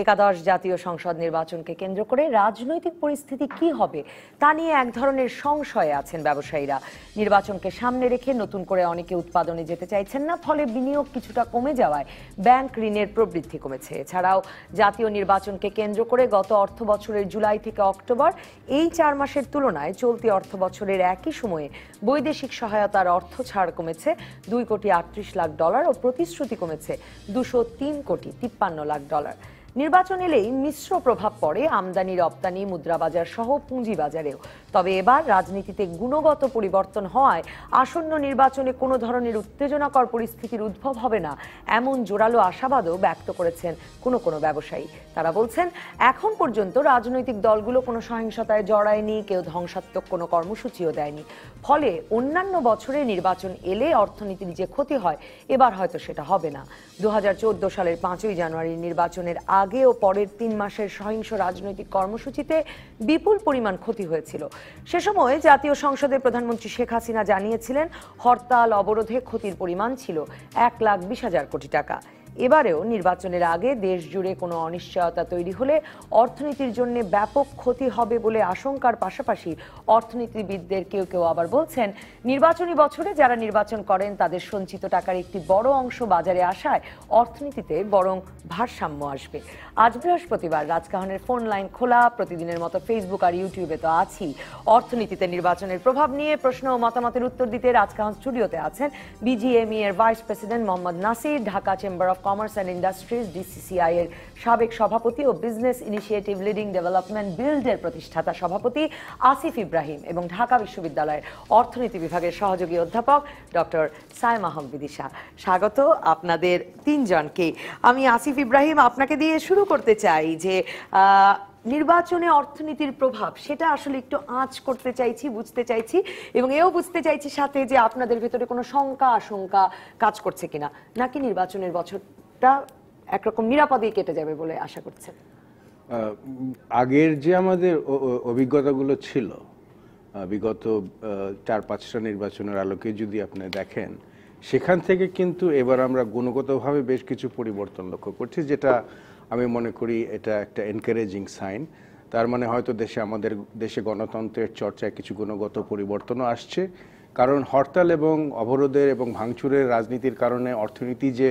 একাদশ জাতীয় সংসদ নির্বাচনকে কেন্দ্র করে রাজনৈতিক পরিস্থিতি কি হবে তা নিয়ে এক ধরনের সংশয়ে আছেন ব্যবসায়ীরা। নির্বাচনকে সামনে রেখে নতুন করে অনেকে উৎপাদনে যেতে চাইছেন না, ফলে বিনিয়োগ কিছুটা কমে যাওয়ায় ব্যাংক ঋণের প্রবৃদ্ধি কমেছে। এছাড়াও জাতীয় নির্বাচনকে কেন্দ্র করে গত অর্থ বছরের জুলাই থেকে অক্টোবর এই 4 মাসের তুলনায় চলতি অর্থ বছরের একই সময়ে বৈদেশিক সহায়তার অর্থ ছাড় কমেছে $2,38,00,000 ও প্রতিশ্রুতি কমেছে $203,53,00,000। নির্বাচন এলেই মিশ্র প্রভাব পড়ে আমদানি রপ্তানি, মুদ্রাবাজার সহ পুঁজিবাজারেও। তবে এবার রাজনীতিতে গুণগত পরিবর্তন হওয়ায় আসন্ন নির্বাচনে কোনো ধরনের উত্তেজনাকর পরিস্থিতির উদ্ভব হবে না এমন জোরালো আশাবাদও ব্যক্ত করেছেন কোনো ব্যবসায়ী। তারা বলছেন, এখন পর্যন্ত রাজনৈতিক দলগুলো কোনো সহিংসতায় জড়ায়নি, কেউ ধ্বংসাত্মক কোনো কর্মসূচিও দেয়নি। ফলে অন্যান্য বছরে নির্বাচন এলে অর্থনীতির যে ক্ষতি হয় এবার হয়তো সেটা হবে না। 2014 সালের 5ই জানুয়ারি নির্বাচনের আগে ও পরের 3 মাসের সহিংস রাজনৈতিক কর্মসূচিতে বিপুল পরিমাণ ক্ষতি হয়েছিল। সে সময় জাতীয় সংসদে প্রধানমন্ত্রী শেখ হাসিনা জানিয়েছিলেন, হরতাল অবরোধে ক্ষতির পরিমাণ ছিল 1,20,000 কোটি টাকা। এবারেও নির্বাচনের আগে দেশ জুড়ে কোনো অনিশ্চয়তা তৈরি হলে অর্থনীতির জন্য ব্যাপক ক্ষতি হবে বলে আশঙ্কার পাশাপাশি অর্থনীতিবিদদের কেউ আবার বলছেন, নির্বাচনী বছরে যারা নির্বাচন করেন তাদের সঞ্চিত টাকার একটি বড় অংশ বাজারে আসায় অর্থনীতিতে বরং ভারসাম্য আসবে। আজ বৃহস্পতিবার রাজকাহনের ফোন লাইন খোলা, প্রতিদিনের মতো ফেসবুক আর ইউটিউবে তো আছি। অর্থনীতিতে নির্বাচনের প্রভাব নিয়ে প্রশ্ন ও মতামতের উত্তর দিতে রাজকাহন স্টুডিওতে আছেন বিজিএমই এর vice president Mohammad Nasir, Dhaka chamber of commerce and industries DCCI এর সাবেক সভাপতি ও বিজনেস ইনিশিয়েটিভ লিডিং ডেভেলপমেন্ট বিল্ডের প্রতিষ্ঠাতা সভাপতি আসিফ ইব্রাহিম এবং ঢাকা বিশ্ববিদ্যালয়ের অর্থনীতি বিভাগের সহযোগী অধ্যাপক ডক্টর সাইমা হক বিদিশা। স্বাগত আপনাদের তিনজনকে। আমি আসিফ ইব্রাহিম আপনাকে দিয়ে শুরু করতে চাই যে নির্বাচনে অর্থনীতির প্রভাব সেটা আসলে একটু আঁচ করতে চাইছি, বুঝতে চাইছি, এবং এও বুঝতে চাইছি সাথে যে আপনাদের ভেতরে কোনো শঙ্কা আশঙ্কা কাজ করছে কিনা, নাকি নির্বাচনের বছরটা একরকম নিরাপদেই কেটে যাবে বলে আশা করছেন। আগের যে আমাদের অভিজ্ঞতাগুলো ছিল বিগত 4-5টা নির্বাচনের আলোকে যদি আপনি দেখেন, সেখান থেকে কিন্তু এবার আমরা গুণগতভাবে বেশ কিছু পরিবর্তন লক্ষ্য করছি, যেটা আমি মনে করি এটা একটা এনকারেজিং সাইন। তার মানে হয়তো আমাদের দেশে গণতন্ত্রের চর্চায় কিছু গুণগত পরিবর্তনও আসছে। কারণ হরতাল এবং অবরোধের এবং ভাঙচুরের রাজনীতির কারণে অর্থনীতি যে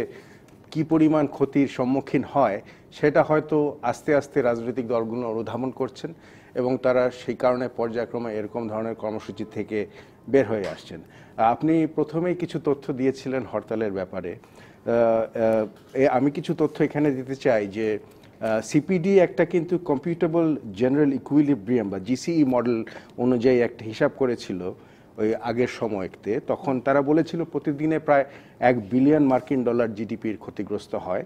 কি পরিমাণ ক্ষতির সম্মুখীন হয় সেটা হয়তো আস্তে আস্তে রাজনৈতিক দলগুলো অনুধাবন করছেন এবং তারা সেই কারণে পর্যায়ক্রমে এরকম ধরনের কর্মসূচি থেকে বের হয়ে আসছেন। আপনি প্রথমেই কিছু তথ্য দিয়েছিলেন হরতালের ব্যাপারে। আমি কিছু তথ্য এখানে দিতে চাই যে সিপিডি একটা কিন্তু কম্পিউটেবল জেনারেল ইকুইলিব্রিয়াম বা জিসিই মডেল অনুযায়ী একটা হিসাব করেছিল ওই আগের সময়তে। তখন তারা বলেছিল প্রতিদিনে প্রায় $1 বিলিয়ন জিডিপির ক্ষতিগ্রস্ত হয়।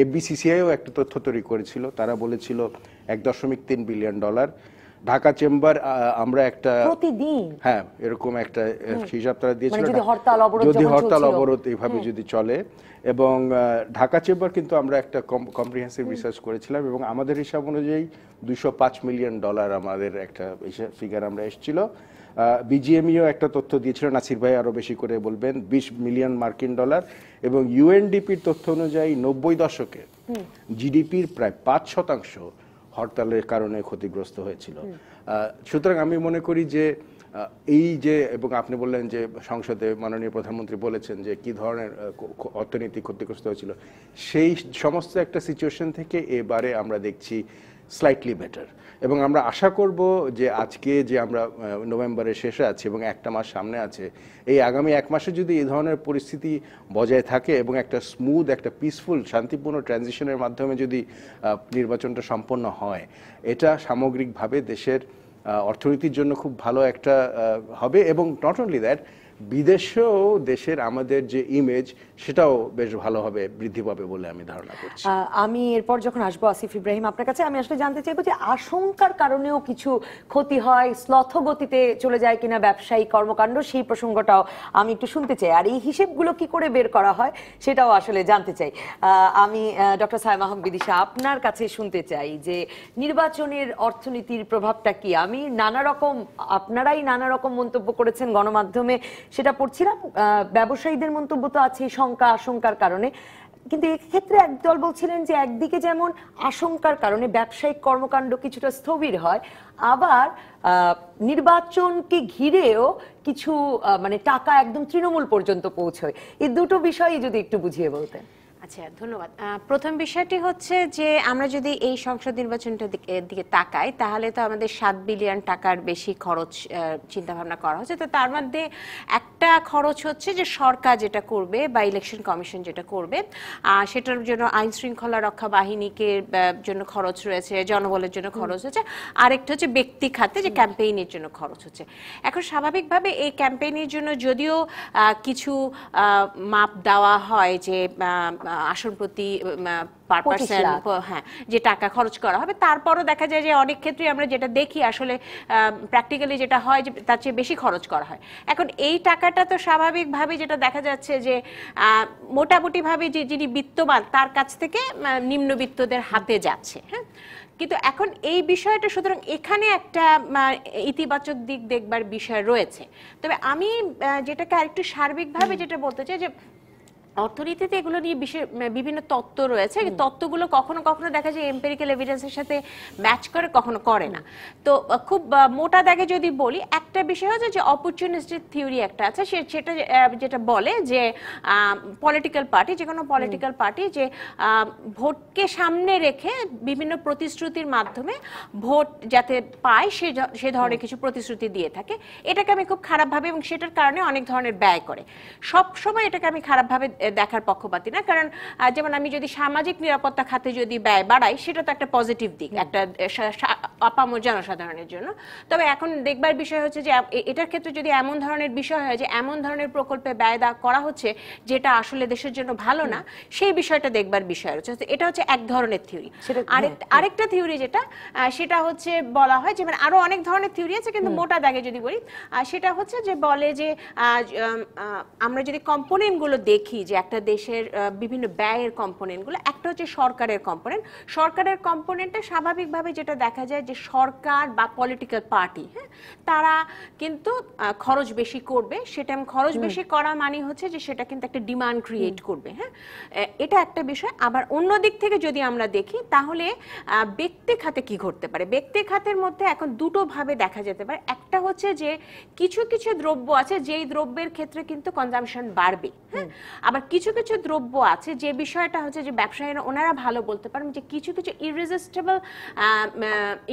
এফবিসিসিআইও একটা তথ্য তৈরি করেছিল, তারা বলেছিল $1.3 বিলিয়ন। ঢাকা চেম্বার আমরা একটা প্রতিদিন এরকম একটা হিসাব তারা দিয়েছিল, যদি হরতাল অবরোধ এইভাবে যদি চলে। এবং ঢাকা চেম্বার কিন্তু আমরা একটা কম্প্রিহেন্সিভ রিসার্চ করেছিলাম এবং আমাদের হিসাব অনুযায়ী $205 মিলিয়ন আমাদের একটা ফিগার আমরা এসেছিল। বিজিএমইও একটা তথ্য দিয়েছিল, নাসির ভাই আরো বেশি করে বলবেন, $20 মিলিয়ন। এবং ইউএনডিপির তথ্য অনুযায়ী 90 দশকে জিডিপির প্রায় 5% হরতালের কারণে ক্ষতিগ্রস্ত হয়েছিল। সুতরাং আমি মনে করি যে এই যে, এবং আপনি বললেন যে সংসদে মাননীয় প্রধানমন্ত্রী বলেছেন যে কি ধরনের অর্থনীতি ক্ষতিগ্রস্ত হয়েছিল, সেই সমস্ত একটা সিচুয়েশন থেকে এবারে আমরা দেখছি স্লাইটলি বেটার। এবং আমরা আশা করব যে আজকে যে আমরা নভেম্বরের শেষে আছি এবং একটা মাস সামনে আছে, এই আগামী 1 মাসে যদি এই ধরনের পরিস্থিতি বজায় থাকে এবং একটা স্মুথ, একটা পিসফুল, শান্তিপূর্ণ ট্রানজিশনের মাধ্যমে যদি নির্বাচনটা সম্পন্ন হয়, এটা সামগ্রিকভাবে দেশের অর্থনীতির জন্য খুব ভালো একটা হবে। এবং নট অনলি দ্যাট, বিদেশেও দেশের আমাদের যে ইমেজ সেটাও বেশ ভালোভাবে বৃদ্ধি পাবে বলে আমি ধারণা করছি। আমি এরপর যখন আসবো আসিফ ইব্রাহিম আপনার কাছে, আমি আসলে জানতে চাইবো যে আশঙ্কার কারণেও কিছু ক্ষতি হয়, স্লথ গতিতে চলে যায় কিনা ব্যবসায়িক কর্মকাণ্ড, সেই প্রসঙ্গটাও আমি একটু শুনতে চাই। আর এই হিসেবগুলো কি করে বের করা হয় সেটাও আসলে জানতে চাই। আমি ডক্টর সাইমা হক বিদিশা আপনার কাছে শুনতে চাই যে নির্বাচনের অর্থনীতির প্রভাবটা কি। আমি আপনারাই নানা রকম মন্তব্য করেছেন গণমাধ্যমে, সেটা পড়ছিলাম। ব্যবসায়ীদের মন্তব্য তো আছে শঙ্কা আশঙ্কার কারণে। কিন্তু এক্ষেত্রে একদল বলছিলেন যে একদিকে যেমন আশঙ্কার কারণে ব্যবসায়িক কর্মকাণ্ড কিছুটা স্থবির হয়, আবার নির্বাচনকে ঘিরেও কিছু মানে টাকা একদম তৃণমূল পর্যন্ত পৌঁছয়। এই দুটো বিষয়ই যদি একটু বুঝিয়ে বলতেন। আচ্ছা, ধন্যবাদ। প্রথম বিষয়টি হচ্ছে যে আমরা যদি এই সংসদ নির্বাচনটার দিকে তাকাই, তাহলে তো আমাদের 7 বিলিয়ন টাকার বেশি খরচ চিন্তা ভাবনা করা হচ্ছে। তো তার মধ্যে একটা খরচ হচ্ছে যে সরকার যেটা করবে বা ইলেকশন কমিশন যেটা করবে, সেটার জন্য আইন শৃঙ্খলা রক্ষা বাহিনীকে জন্য খরচ রয়েছে, জনবলের জন্য খরচ হচ্ছে, আরেকটা হচ্ছে ব্যক্তি খাতে যে ক্যাম্পেইনের জন্য খরচ হচ্ছে। এখন স্বাভাবিকভাবে এই ক্যাম্পেইনের জন্য যদিও কিছু মাপ দেওয়া হয় যে আসন প্রতি পার পার্সন, হ্যাঁ, যে টাকা খরচ করা হবে, তারপরও দেখা যায় যে অনেক ক্ষেত্রে আমরা যেটা দেখি আসলে প্র্যাকটিক্যালি যেটা হয় যে তার চেয়ে বেশি খরচ করা হয়। এখন এই টাকাটা তো স্বাভাবিকভাবে যেটা দেখা যাচ্ছে যে মোটামুটিভাবে যে যিনি বিত্তবান তার কাছ থেকে নিম্নবিত্তদের হাতে যাচ্ছে, হ্যাঁ। কিন্তু এখন এই বিষয়টা, সুতরাং এখানে একটা ইতিবাচক দিক দেখবার বিষয় রয়েছে। তবে আমি যেটাকে আরেকটু সার্বিকভাবে যেটা বলতে চাই যে অর্থনীতিতে এগুলো নিয়ে বিভিন্ন তত্ত্ব রয়েছে। তত্ত্বগুলো কখনো কখনো দেখা যায় এম্পিরিক্যাল এভিডেন্সের সাথে ম্যাচ করে, কখনো করে না। তো খুব মোটা দাগে যদি বলি, একটা বিষয় হচ্ছে যে অপরচুনিস্টিক থিওরি একটা আছে, সেটা যেটা বলে যে পলিটিক্যাল পার্টি, যে কোনো পলিটিক্যাল পার্টি যে ভোটকে সামনে রেখে বিভিন্ন প্রতিশ্রুতির মাধ্যমে ভোট যাতে পায় সে ধরনের কিছু প্রতিশ্রুতি দিয়ে থাকে। এটাকে আমি খুব খারাপভাবে, এবং সেটার কারণে অনেক ধরনের ব্যয় করে, সব সময় এটাকে আমি খারাপভাবে দেখার পক্ষপাতী না। কারণ যেমন আমি যদি সামাজিক নিরাপত্তা খাতে যদি ব্যয় বাড়াই, সেটা তো একটা পজিটিভ দিক, একটা আপামর জনসাধারণের জন্য। তবে এখন দেখবার বিষয় হচ্ছে যে এটার ক্ষেত্রে যদি এমন ধরনের বিষয় হয় যে এমন ধরনের প্রকল্পে ব্যয় করা হচ্ছে যেটা আসলে দেশের জন্য ভালো না, সেই বিষয়টা দেখবার বিষয় রয়েছে। এটা হচ্ছে এক ধরনের থিওরি। আরেকটা থিওরি যেটা, সেটা হচ্ছে বলা হয় যে মানে আরো অনেক ধরনের থিওরি আছে, কিন্তু মোটা দাগে যদি বলি, সেটা হচ্ছে যে বলে যে আমরা যদি কম্পোনেন্ট গুলো দেখি যে একটা দেশের বিভিন্ন ব্যয়ের কম্পোনেন্টগুলো, একটা হচ্ছে সরকারের কম্পোনেন্ট। সরকারের কম্পোনেন্টে স্বাভাবিকভাবে যেটা দেখা যায় যে সরকার বা পলিটিক্যাল পার্টি, হ্যাঁ, তারা কিন্তু খরচ বেশি করবে। সেটা খরচ বেশি করা মানে হচ্ছে যে সেটা কিন্তু একটা ডিমান্ড ক্রিয়েট করবে, হ্যাঁ, এটা একটা বিষয়। আবার অন্য দিক থেকে যদি আমরা দেখি, তাহলে ব্যক্তি খাতে কি ঘটতে পারে, ব্যক্তি খাতের মধ্যে এখন দুটো ভাবে দেখা যেতে পারে। একটা হচ্ছে যে কিছু কিছু দ্রব্য আছে যেই দ্রব্যের ক্ষেত্রে কিন্তু কনজাম্পশন বাড়বে, হ্যাঁ। আবার কিছু কিছু দ্রব্য আছে যে বিষয়টা হচ্ছে যে ব্যবসায়ীরা ওনারা ভালো বলতে পারেন যে কিছু কিছু ইররেজিস্টেবল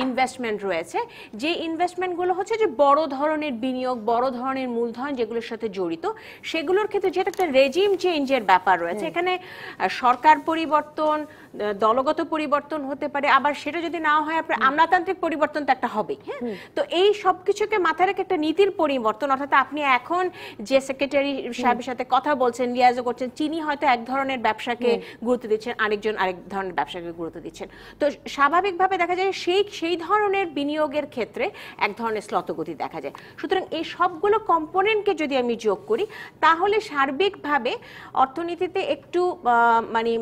ইনভেস্টমেন্ট রয়েছে, যে ইনভেস্টমেন্টগুলো হচ্ছে যে বড় ধরনের বিনিয়োগ, বড় ধরনের মূলধন যেগুলোর সাথে জড়িত, সেগুলোর ক্ষেত্রে যেটা একটা রেজিম চেঞ্জের ব্যাপার রয়েছে। এখানে সরকার পরিবর্তন, দলগত পরিবর্তন হতে পারে, আবার সেটা যদি নাও হয় আপনার আমলাতান্ত্রিক পরিবর্তন তো একটা হবে, হ্যাঁ। তো এই সব কিছুকে মাথায় রেখে একটা নীতির পরিবর্তন, অর্থাৎ আপনি এখন যে সেক্রেটারি সাহেবের সাথে কথা বলছেন, লিয়াজও করছেন, তিনি হয়তো এক ধরনের ব্যবসাকে গুরুত্ব দিচ্ছেন, আরেকজন আরেক ধরনের ব্যবসাকে গুরুত্ব দিচ্ছেন। তো স্বাভাবিকভাবে দেখা যায় সেই ধরনের বিনিয়োগের ক্ষেত্রে এক ধরনের স্লতগতি দেখা যায়। সুতরাং এই সবগুলো কম্পোনেন্টকে যদি আমি যোগ করি, তাহলে সার্বিকভাবে অর্থনীতিতে একটু মানে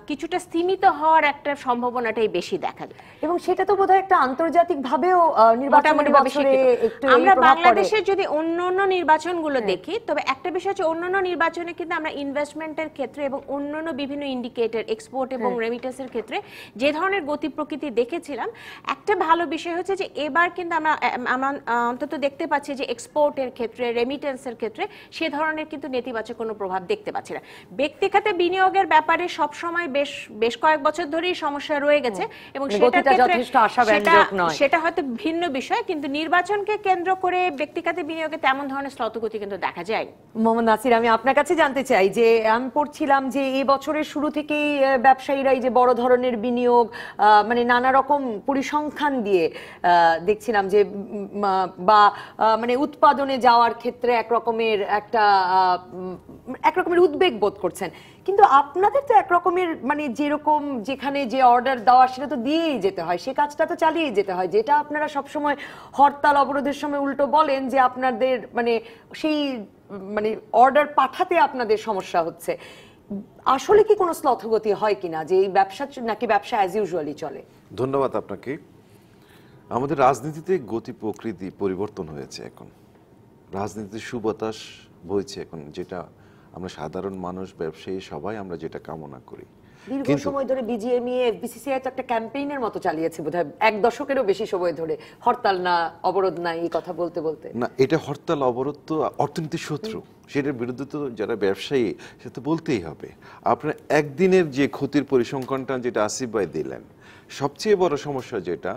কিছুটা স্তীমিত হওয়ার একটা সম্ভাবনাটাই বেশি দেখা যায়। এবং সেটা তো বোধহয় একটা আন্তর্জাতিক ভাবেও নির্বাচনের বছরে একটু আমরা বাংলাদেশের যদি অন্যান্য নির্বাচনগুলো দেখি, তবে একটা বিষয় হচ্ছে অন্যান্য নির্বাচনে কিন্তু আমরা ইনভেস্টমেন্টের ক্ষেত্রে এবং অন্যান্য বিভিন্ন ইন্ডিকেটর, এক্সপোর্ট এবং রেমিটেন্সের ক্ষেত্রে যে ধরনের গতি প্রকৃতি দেখেছিলাম, একটা ভালো বিষয় হচ্ছে যে এবার কিন্তু আমরা অন্তত দেখতে পাচ্ছি যে এক্সপোর্টের ক্ষেত্রে, রেমিটেন্সের ক্ষেত্রে সে ধরনের কিন্তু নেতিবাচক কোনো প্রভাব দেখতে পাচ্ছি না। ব্যক্তি খাতে বিনিয়োগের ব্যাপারে সবসময় বেশ কয়েক বছর ধরেই সমস্যা রয়ে গেছে, এবং সেটা হয়তো ভিন্ন বিষয়, কিন্তু নির্বাচনকে কেন্দ্র করে ব্যক্তিগত বিনিয়োগে তেমন ধরনের স্লতগতি কিন্তু দেখা যায়। মোহাম্মদ নাসির, আমি আপনার কাছে জানতে চাই যে আমি পড়ছিলাম যে এই বছরের শুরু থেকেই ব্যবসায়ীরা এই যে বড় ধরনের বিনিয়োগ, মানে নানা রকম পরিসংখ্যান দিয়ে দেখছিলাম যে বা মানে উৎপাদনে যাওয়ার ক্ষেত্রে এক রকমের উদ্বেগ বোধ করছেন। কিন্তু আপনাদের তো একরকমের মানে যেরকম যেখানে যে অর্ডার দেওয়া সেটা তো দিয়েই যেতে হয়, সে কাজটা তো চালিয়ে যেতে হয়, যেটা আপনারা সবসময় হরতাল অবরোধের সময় উল্টো বলেন যে আপনাদের মানে সেই মানে অর্ডার পাঠাতে আপনাদের সমস্যা হচ্ছে। আসলে কি কোনো স্লথগতি হয় কিনা, যে এই ব্যবসা নাকি ব্যবসা অ্যাজ ইউজুয়ালি চলে? ধন্যবাদ আপনাকে। আমাদের রাজনীতিতে গতি প্রকৃতি পরিবর্তন হয়েছে। এখন রাজনীতিতে সুবাতাস বইছে এখন, যেটা আমরা সাধারণ মানুষ, ব্যবসায়ী সবাই আমরা যেটা কামনা করি। দীর্ঘ সময় ধরে বিজিএমইএ বিসিসিআই তো একটা ক্যাম্পেইনের মতো চালিয়েছে বোধহয় 1 দশকেরও বেশি সময় ধরে, হরতাল না অবরোধ না এই কথা বলতে বলতে। না, এটা হরতাল অবরোধ তো অর্থনীতির শত্রু, সেটার বিরুদ্ধে তো যারা ব্যবসায়ী সে তো বলতেই হবে। আপনার একদিনের যে ক্ষতির পরিসংখ্যানটা যেটা আসিফ ভাই দিলেন, সবচেয়ে বড় সমস্যা যেটা,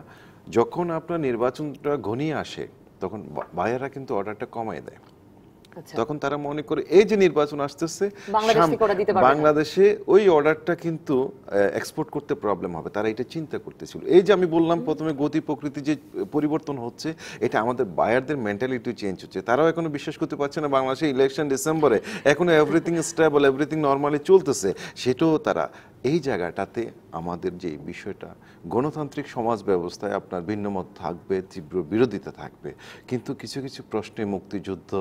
যখন আপনার নির্বাচনটা ঘনিয়ে আসে তখন বায়াররা কিন্তু অর্ডারটা কমায় দেয়। তখন তারা মনে করে এই যে নির্বাচন আসতেছে বাংলাদেশে ওই অর্ডারটা কিন্তু এক্সপোর্ট করতে প্রবলেম হবে, তারা এটা চিন্তা করতেছিল। এই যে আমি বললাম প্রথমে গতি প্রকৃতি যে পরিবর্তন হচ্ছে, এটা আমাদের বায়ারদের মেন্টালিটি চেঞ্জ হচ্ছে। তারাও এখনো বিশ্বাস করতে পারছে না বাংলাদেশে ইলেকশন ডিসেম্বরে, এখনো এভরিথিং স্টেবল, এভরিথিং নর্মালি চলতেছে। সেটাও তারা এই জায়গাটাতে আমাদের যে বিষয়টা, গণতান্ত্রিক সমাজ ব্যবস্থায় আপনার ভিন্নমত থাকবে, তীব্র বিরোধিতা থাকবে, কিন্তু কিছু কিছু প্রশ্নে মুক্তিযুদ্ধ,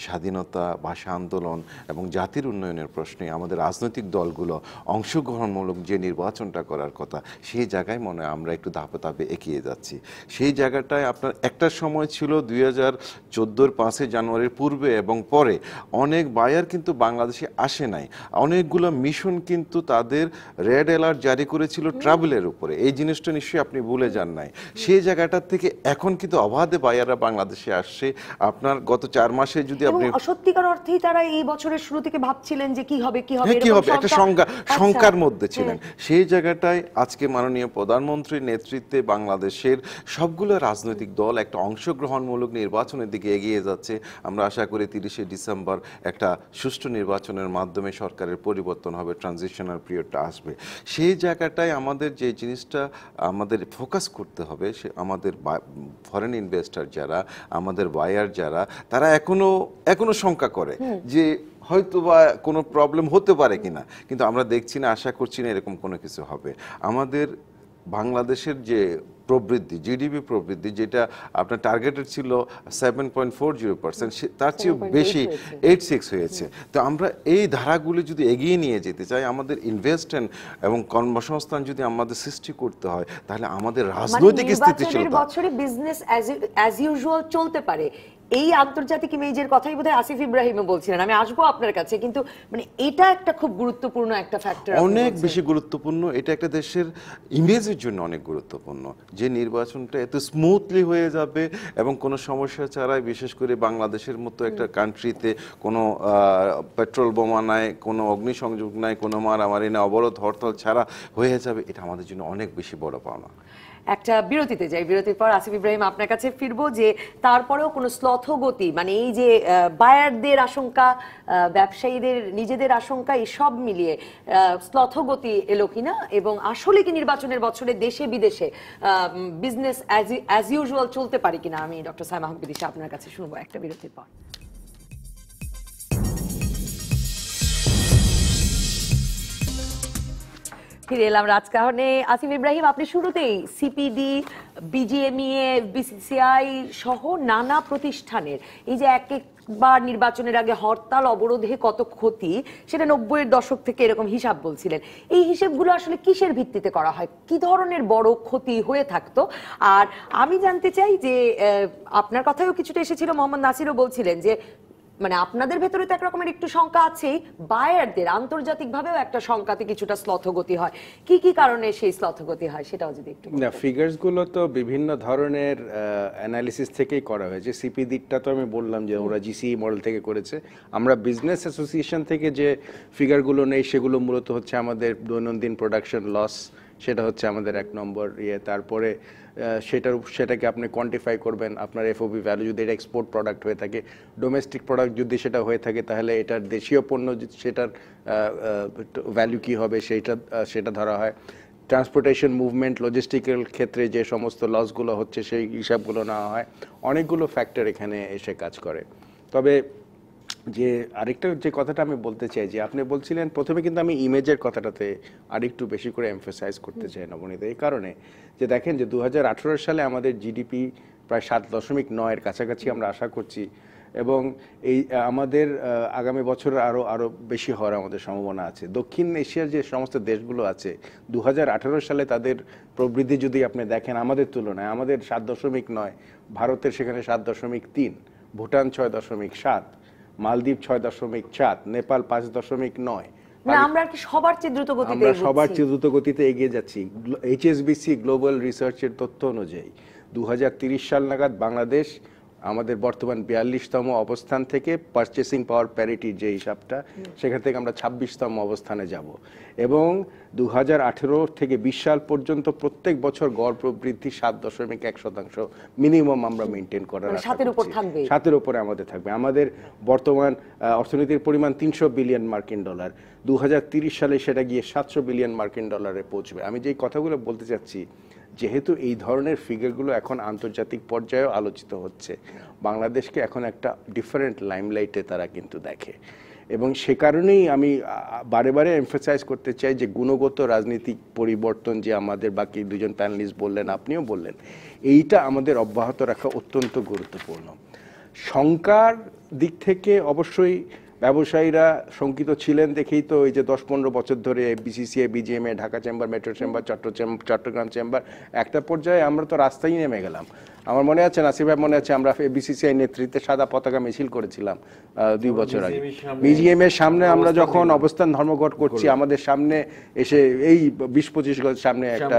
স্বাধীনতা, ভাষা আন্দোলন এবং জাতির উন্নয়নের প্রশ্নে আমাদের রাজনৈতিক দলগুলো অংশগ্রহণমূলক যে নির্বাচনটা করার কথা, সেই জায়গায় মনে হয় আমরা একটু ধাপে ধাপে এগিয়ে যাচ্ছি। সেই জায়গাটায় আপনার একটা সময় ছিল 2014 5 জানুয়ারির পূর্বে এবং পরে অনেক বায়ার কিন্তু বাংলাদেশে আসে নাই, অনেকগুলো মিশন কিন্তু তাদের রেড অ্যালার্ট জারি করেছিল ট্রাভেলের উপরে। এই জিনিসটা নিশ্চয়ই আপনি ভুলে যান নাই। সেই জায়গাটার থেকে এখন কিন্তু অবাধে বায়াররা বাংলাদেশে আসছে। আপনার গত 4 মাসে যদি আপনি সত্যিকার অর্থেই তারা এই বছরের শুরু থেকে ভাবছিলেন যে কি হবে কি হবে, একটা শঙ্কার মধ্যে ছিলেন। সেই জায়গাটায় আজকে মাননীয় প্রধানমন্ত্রীর নেতৃত্বে বাংলাদেশের সবগুলো রাজনৈতিক দল একটা অংশগ্রহণমূলক নির্বাচনের দিকে এগিয়ে যাচ্ছে। আমরা আশা করি 30 ডিসেম্বর একটা সুষ্ঠু নির্বাচনের মাধ্যমে সরকারের পরিবর্তন হবে, ট্রানজিশনাল পিরিয়ডটা আসবে। সেই জায়গাটায় আমাদের যে জিনিসটা আমাদের ফোকাস করতে হবে, সে আমাদের ফরেন ইনভেস্টর যারা, আমাদের বায়ার যারা, তারা এখনো শঙ্কা করে যে হয়তো বা কোনো প্রবলেম হতে পারে কিনা, কিন্তু আমরা দেখছি না, আশা করছি না এরকম কোনো কিছু হবে। আমাদের বাংলাদেশের যে প্রবৃদ্ধি, জিডিপি প্রবৃদ্ধি, যেটা আপনার টার্গেটেড ছিল 7.40%, তার চেয়ে বেশি 86 হয়েছে। তো আমরা এই ধারাগুলো যদি এগিয়ে নিয়ে যেতে চাই, আমাদের ইনভেস্টমেন্ট এবং কর্মসংস্থান যদি আমাদের সৃষ্টি করতে হয়, তাহলে আমাদের রাজনৈতিক স্থিতিশীলতা, বছরে বিজনেস অ্যাজ ইউজুয়াল চলতে পারে। এই আন্তর্জাতিক ইমেজের কথাই বোধহয় আসিফ ইব্রাহিমও বলছিলেন, আমি আসবো আপনার কাছে, কিন্তু মানে এটা একটা খুব গুরুত্বপূর্ণ একটা ফ্যাক্টর, অনেক বেশি গুরুত্বপূর্ণ। এটা একটা দেশের ইমেজের জন্য অনেক গুরুত্বপূর্ণ যে নির্বাচনটা এত স্মুথলি হয়ে যাবে এবং কোনো সমস্যা ছাড়াই, বিশেষ করে বাংলাদেশের মতো একটা কান্ট্রিতে কোনো পেট্রোল বোমা নাই, কোনো অগ্নিসংযোগ নাই, কোনো মারামারি না, অবরোধ হরতাল ছাড়া হয়ে যাবে। এটা আমাদের জন্য অনেক বেশি বড় পাওনা। একটা বিরতিতে যাই, বিরতির পর আসিফ ইব্রাহিম আপনার কাছে ফিরবো যে তারপরেও কোনো স্থলগতি, মানে এই যে বায়ারদের আশঙ্কা, ব্যবসায়ীদের নিজেদের আশঙ্কা, এই সব মিলিয়ে স্থলগতি এলো কিনা, এবং আসলে কি নির্বাচনের বছরে দেশে বিদেশে বিজনেস অ্যাজ ইউজুয়াল চলতে পারে কিনা, আমি ডক্টর সাইমা হক বিদিশা আপনার কাছে শুনবো একটা বিরতির পর। ফিরে এলাম রাজকাহনে। আসিফ ইব্রাহিম, আপনি শুরুতেই সিপিডি, বিজিএমইএ, বিসিসিআই সহ নানা প্রতিষ্ঠানের এই যে একবার নির্বাচনের আগে হরতাল অবরোধে কত ক্ষতি, সেটা 90-এর দশক থেকে এরকম হিসাব বলছিলেন। এই হিসেবগুলো আসলে কিসের ভিত্তিতে করা হয়, কি ধরনের বড় ক্ষতি হয়ে থাকতো? আর আমি জানতে চাই যে আপনার কথাও কিছুটা এসেছিল, মোহাম্মদ নাসিরও বলছিলেন যে মানে আপনাদের ভেতরে তো একরকমের একটু শঙ্কা আছেই, বায়ারদের আন্তর্জাতিকভাবেও একটা শঙ্কাতে কিছুটা স্থলগতি হয়। কি কি কারণে সেই স্থলগতি হয় সেটাও যদি একটু। না, ফিগার্স গুলো তো বিভিন্ন ধরনের অ্যানালিসিস থেকেই করা হয়েছে। সিপিডিটা তো আমি বললাম যে ওরা জিসিই মডেল থেকে করেছে। আমরা বিজনেস অ্যাসোসিয়েশন থেকে যে ফিগারগুলো নেই সেগুলো মূলত হচ্ছে আমাদের দৈনন্দিন প্রোডাকশন লস, সেটা হচ্ছে আমাদের 1 নম্বর ইয়ে। তারপরে সেটাকে আপনি কোয়ান্টিফাই করবেন, আপনার এফওবি ভ্যালু যদি এটা এক্সপোর্ট প্রোডাক্ট হয়ে থাকে, ডোমেস্টিক প্রোডাক্ট যদি সেটা হয়ে থাকে, তাহলে এটার দেশীয় পণ্য সেটার ভ্যালু কি হবে সেটা ধরা হয়। ট্রান্সপোর্টেশন, মুভমেন্ট, লজিস্টিক্যাল ক্ষেত্রে যে সমস্ত লসগুলো হচ্ছে সেই হিসাবগুলো নেওয়া হয়। অনেকগুলো ফ্যাক্টর এখানে এসে কাজ করে। তবে যে আরেকটা যে কথাটা আমি বলতে চাই, যে আপনি বলছিলেন প্রথমে, কিন্তু আমি ইমেজের কথাটাতে আরেকটু বেশি করে এমফাসাইজ করতে চাই নবনীত, এই কারণে যে দেখেন যে 2018 সালে আমাদের জিডিপি প্রায় 7.9-এর কাছাকাছি আমরা আশা করছি, এবং এই আমাদের আগামী বছর আরো বেশি হওয়ার আমাদের সম্ভাবনা আছে। দক্ষিণ এশিয়ার যে সমস্ত দেশগুলো আছে 2018 সালে তাদের প্রবৃদ্ধি যদি আপনি দেখেন আমাদের তুলনায়, আমাদের 7.9, ভারতের সেখানে 7.3, ভুটান 6.7, মালদ্বীপ 6.4, নেপাল 5.9। মানে আমরা আর কি সবার চেয়ে দ্রুত গতিতে আমরা এগোচ্ছি। সবার চেয়ে দ্রুত গতিতে এগিয়ে যাচ্ছি। এইচএসবিসি গ্লোবাল রিসার্চের তথ্য অনুযায়ী 2030 সাল নাগাদ বাংলাদেশ আমাদের বর্তমান 42তম অবস্থান থেকে পারচেসিং পাওয়ার প্যারিটির যে হিসাবটা, সেখান থেকে আমরা 26তম অবস্থানে যাব এবং 2018 থেকে 20 সাল পর্যন্ত প্রত্যেক বছর গড় প্রবৃদ্ধি 7.1% মিনিমাম আমরা মেনটেন করার মানে আশা 7-এর উপর করছি। থাকবে। 7-এর উপরে আমাদের থাকবে। আমাদের বর্তমান অর্থনীতির পরিমাণ 300 বিলিয়ন মার্কিন ডলার, 2030 সালে সেটা গিয়ে 700 বিলিয়ন মার্কিন ডলারে পৌঁছবে। আমি যে কথাগুলো বলতে চাচ্ছি, যেহেতু এই ধরনের ফিগারগুলো এখন আন্তর্জাতিক পর্যায়েও আলোচিত হচ্ছে, বাংলাদেশকে এখন একটা ডিফারেন্ট লাইমলাইটে তারা কিন্তু দেখে এবং সে কারণেই আমি বারে বারে এমফাসাইজ করতে চাই যে গুণগত রাজনৈতিক পরিবর্তন যে আমাদের বাকি দুজন প্যানেলিস্ট বললেন, আপনিও বললেন, এইটা আমাদের অব্যাহত রাখা অত্যন্ত গুরুত্বপূর্ণ। শঙ্কার দিক থেকে অবশ্যই ব্যবসায়ীরা শঙ্কিত ছিলেন দেখেই তো এই যে 10-15 বছর ধরে BCCI, BGMEA, Dhaka chamber, metro chamber, Chattogram chamber, একটা পর্যায়ে আমরা তো রাস্তায় নেমে গেলাম। আমার মনে আছে, নাসির ভাই মনে আছে, আমরা বিসিসিআই নেতৃত্বে সাদা পতাকা মিছিল করেছিলাম 2 বছর আগে। বিজিএম এর সামনে আমরা যখন অবস্থান ধর্মঘট করছি, আমাদের সামনে এসে এই 20-25 গজ সামনে একটা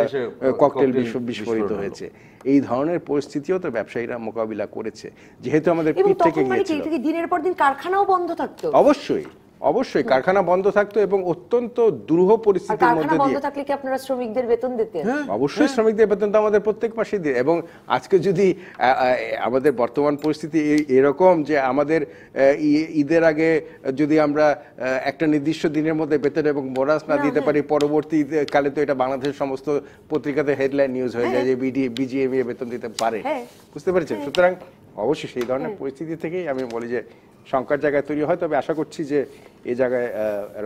ককটেল বিস্ফোরিত হয়েছে। এই ধরনের পরিস্থিতিও তো ব্যবসায়ীরা মোকাবিলা করেছে, যেহেতু আমাদের এবং পিঠ থেকে তখন মানে কি গিয়েছিল। দিনের পর দিন কারখানাও বন্ধ থাকতো? অবশ্যই অবশ্যই কারখানা বন্ধ থাকতো এবং অত্যন্ত দুরূহ আর পরিস্থিতির কারখানা মধ্যে বন্ধ দিয়ে। থাকলে কি আপনারা শ্রমিকদের বেতন দিতেন? অবশ্যই শ্রমিকদের বেতন তো আমাদের প্রত্যেক মাসে দিয়ে। এবং আজকে যদি আমাদের বর্তমান পরিস্থিতি এরকম যে আমাদের ঈদের আগে যদি আমরা একটা নির্দিষ্ট দিনের মধ্যে বেতন এবং বোনাস না দিতে পারি, পরবর্তী কালে তো এটা বাংলাদেশের সমস্ত পত্রিকাতে হেডলাইন নিউজ হয়ে যায় যে বিজিএমইএ বেতন দিতে পারে। বুঝতে পেরেছেন? সুতরাং অবশ্যই সেই ধরনের পরিস্থিতি থেকেই আমি বলি যে শঙ্কার জায়গায় তৈরি হয়। তবে আশা করছি যে এই জায়গায়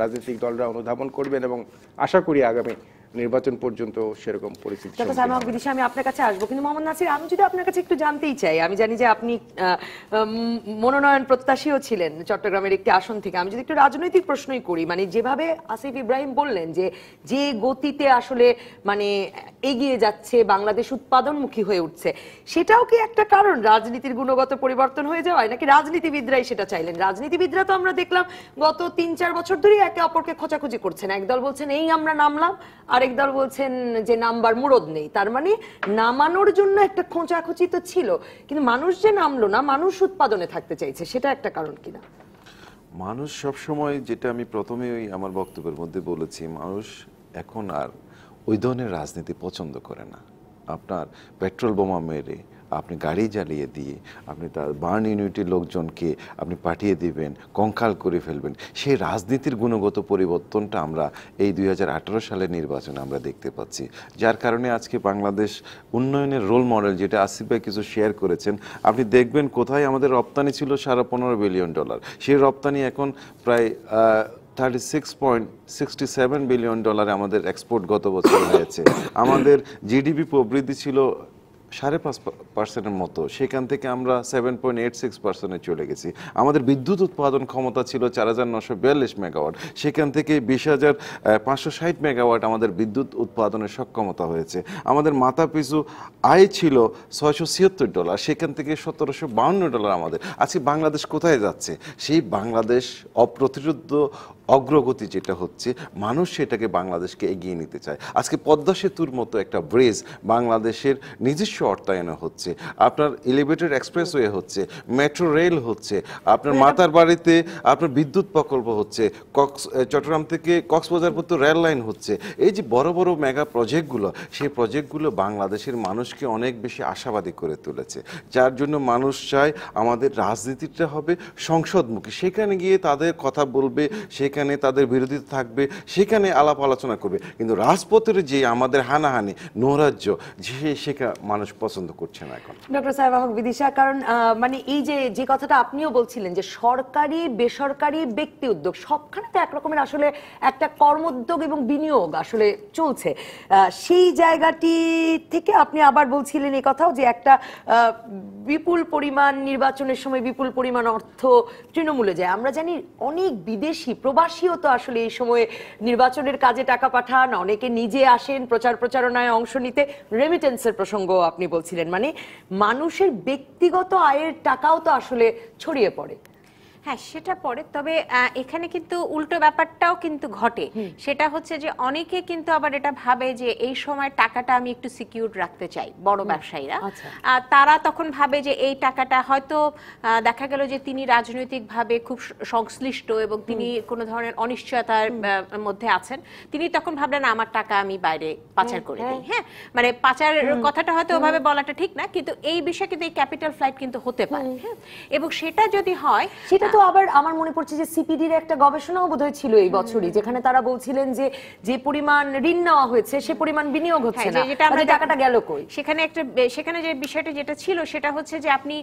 রাজনৈতিক দলরা অনুধাবন করবেন এবং আশা করি আগামী নির্বাচন পর্যন্ত সেরকম পরিস্থিতি। ডক্টর সাইমা হক বিদিশা, আমি আপনার কাছে আসবো, কিন্তু মোহাম্মদ নাসির, আমি যদি আপনার কাছে একটু জানতেই চাই, আমি জানি যে আপনি মনোনয়ন প্রত্যাশীও ছিলেন চট্টগ্রামের একটি আসন থেকে। আমি যদি একটু রাজনৈতিক প্রশ্নই করি, মানে যেভাবে আসিফ ইব্রাহিম বললেন যে গতিতে আসলে মানে এগিয়ে যাচ্ছে বাংলাদেশ, উৎপাদনমুখী হয়ে উঠছে, সেটাও কি একটা কারণ রাজনীতির গুণগত পরিবর্তন হয়ে যাওয়ায়, নাকি রাজনীতিবিদরাই সেটা চাইলেন? রাজনীতিবিদরা তো আমরা দেখলাম গত 3-4 বছর ধরে একে অপরকে খোঁচাখুচি করছেন। একদল বলছেন এই আমরা নামলাম, আরেক দল বলছেন যে নামবার মুরদ নেই। তার মানে নামানোর জন্য একটা খোঁচাখুচি তো ছিল, কিন্তু মানুষ যে নামলো না, মানুষ উৎপাদনে থাকতে চাইছে, সেটা একটা কারণ কিনা? মানুষ সবসময়, যেটা আমি প্রথমেই আমার বক্তব্যের মধ্যে বলেছি, মানুষ এখন আর ওই ধরনের রাজনীতি পছন্দ করে না। আপনার পেট্রোল বোমা মেরে, আপনি গাড়ি জ্বালিয়ে দিয়ে, আপনি তার বার্ন ইউনিটের লোকজনকে আপনি পাঠিয়ে দিবেন, কঙ্কাল করে ফেলবেন, সেই রাজনীতির গুণগত পরিবর্তনটা আমরা এই 2018 সালের নির্বাচনে আমরা দেখতে পাচ্ছি। যার কারণে আজকে বাংলাদেশ উন্নয়নের রোল মডেল, যেটা আসিফ ভাই কিছু শেয়ার করেছেন, আপনি দেখবেন কোথায় আমাদের রপ্তানি ছিল $15.5 বিলিয়ন, সেই রপ্তানি এখন প্রায় $36.67 বিলিয়ন আমাদের এক্সপোর্ট গত বছর হয়েছে। আমাদের জিডিপি প্রবৃদ্ধি ছিল 5.5% মতো, সেখান থেকে আমরা 7.86% চলে গেছি। আমাদের বিদ্যুৎ উৎপাদন ক্ষমতা ছিল 4,942 মেগাওয়াট, সেখান থেকে 20,560 মেগাওয়াট আমাদের বিদ্যুৎ উৎপাদনের সক্ষমতা হয়েছে। আমাদের মাথা পিছু আয় ছিল $676, সেখান থেকে $1,752 আমাদের। আজকে বাংলাদেশ কোথায় যাচ্ছে? সেই বাংলাদেশ অপ্রতিরোধ্য অগ্রগতি যেটা হচ্ছে, মানুষ সেটাকে বাংলাদেশকে এগিয়ে নিতে চায়। আজকে পদ্মা সেতুর মতো একটা ব্রিজ বাংলাদেশের নিজস্ব অর্থায়নে হচ্ছে, আপনার এলিভেটেড এক্সপ্রেসওয়ে হচ্ছে, মেট্রো রেল হচ্ছে, আপনার মাতার বাড়িতে আপনার বিদ্যুৎ প্রকল্প হচ্ছে, চট্টগ্রাম থেকে কক্সবাজার পর্যন্ত রেল লাইন হচ্ছে। এই যে বড় বড় মেগা প্রজেক্টগুলো, সেই প্রজেক্টগুলো বাংলাদেশের মানুষকে অনেক বেশি আশাবাদী করে তুলেছে। যার জন্য মানুষ চায় আমাদের রাজনীতিটা হবে সংসদমুখী, সেখানে গিয়ে তাদের কথা বলবে, সেখানে তাদের বিরোধিতা থাকবে, সেখানে আলাপ আলোচনা করবে। কিন্তু রাজপথের যে আমাদের হানাহানি, নৈরাজ্য, সেটা মানুষ পছন্দ করছে না এখন। ডক্টর সাইমা হক বিদিশা, কারণ মানে এই যে কথাটা আপনিও বলছিলেন যে সরকারি বেসরকারি ব্যক্তি উদ্যোগ সবখানে তো একরকমের আসলে একটা কর্মোদ্যোগ এবং বিনিয়োগ আসলে চলছে, সেই জায়গাটি থেকে আপনি আবার বলছিলেন এই কথাও যে একটা বিপুল পরিমাণ নির্বাচনের সময় বিপুল পরিমাণ অর্থ তৃণমূলে যায়। আমরা জানি অনেক বিদেশি প্রবাসীও তো আসলে এই সময়ে নির্বাচনের কাজে টাকা পাঠান, অনেকে নিজে আসেন প্রচারণায় অংশ নিতে। রেমিটেন্সের প্রসঙ্গ আপনি বলছিলেন, মানে মানুষের ব্যক্তিগত আয়ের টাকাও তো আসলে ছড়িয়ে পড়ে। হ্যাঁ সেটা পরে, তবে এখানে কিন্তু উল্টো ব্যাপারটাও কিন্তু ঘটে। সেটা হচ্ছে যে অনেকে কিন্তু আবার এটা ভাবে যে এই সময় টাকাটা আমি একটু সিকিউর রাখতে চাই, বড় ব্যবসায়ীরা তারা তখন ভাবে যে এই টাকাটা হয়তো দেখা গেল যে তিনি রাজনৈতিকভাবে খুব সংশ্লিষ্ট এবং তিনি কোনো ধরনের অনিশ্চয়তার মধ্যে আছেন, তিনি তখন ভাবলেন আমার টাকা আমি বাইরে পাচার করে দিই। হ্যাঁ, মানে পাচার কথাটা হয়তো ওভাবে বলাটা ঠিক না, কিন্তু এই বিষয়ে কিন্তু এই ক্যাপিটাল ফ্লাইট কিন্তু হতে পারে। হ্যাঁ, এবং সেটা যদি হয়, সেটা তো আবার আমার মনে পড়ছে যে সিপিডির একটা গবেষণাও বোধহয় ছিল এই বছরই, যেখানে তারা বলছিলেন যে যে পরিমাণ ঋণ নেওয়া হয়েছে সে পরিমাণ বিনিয়োগ হচ্ছে না, যেটা আমরা টাকাটা গেল কই। সেখানে যে বিষয়টা যেটা ছিল সেটা হচ্ছে যে আপনি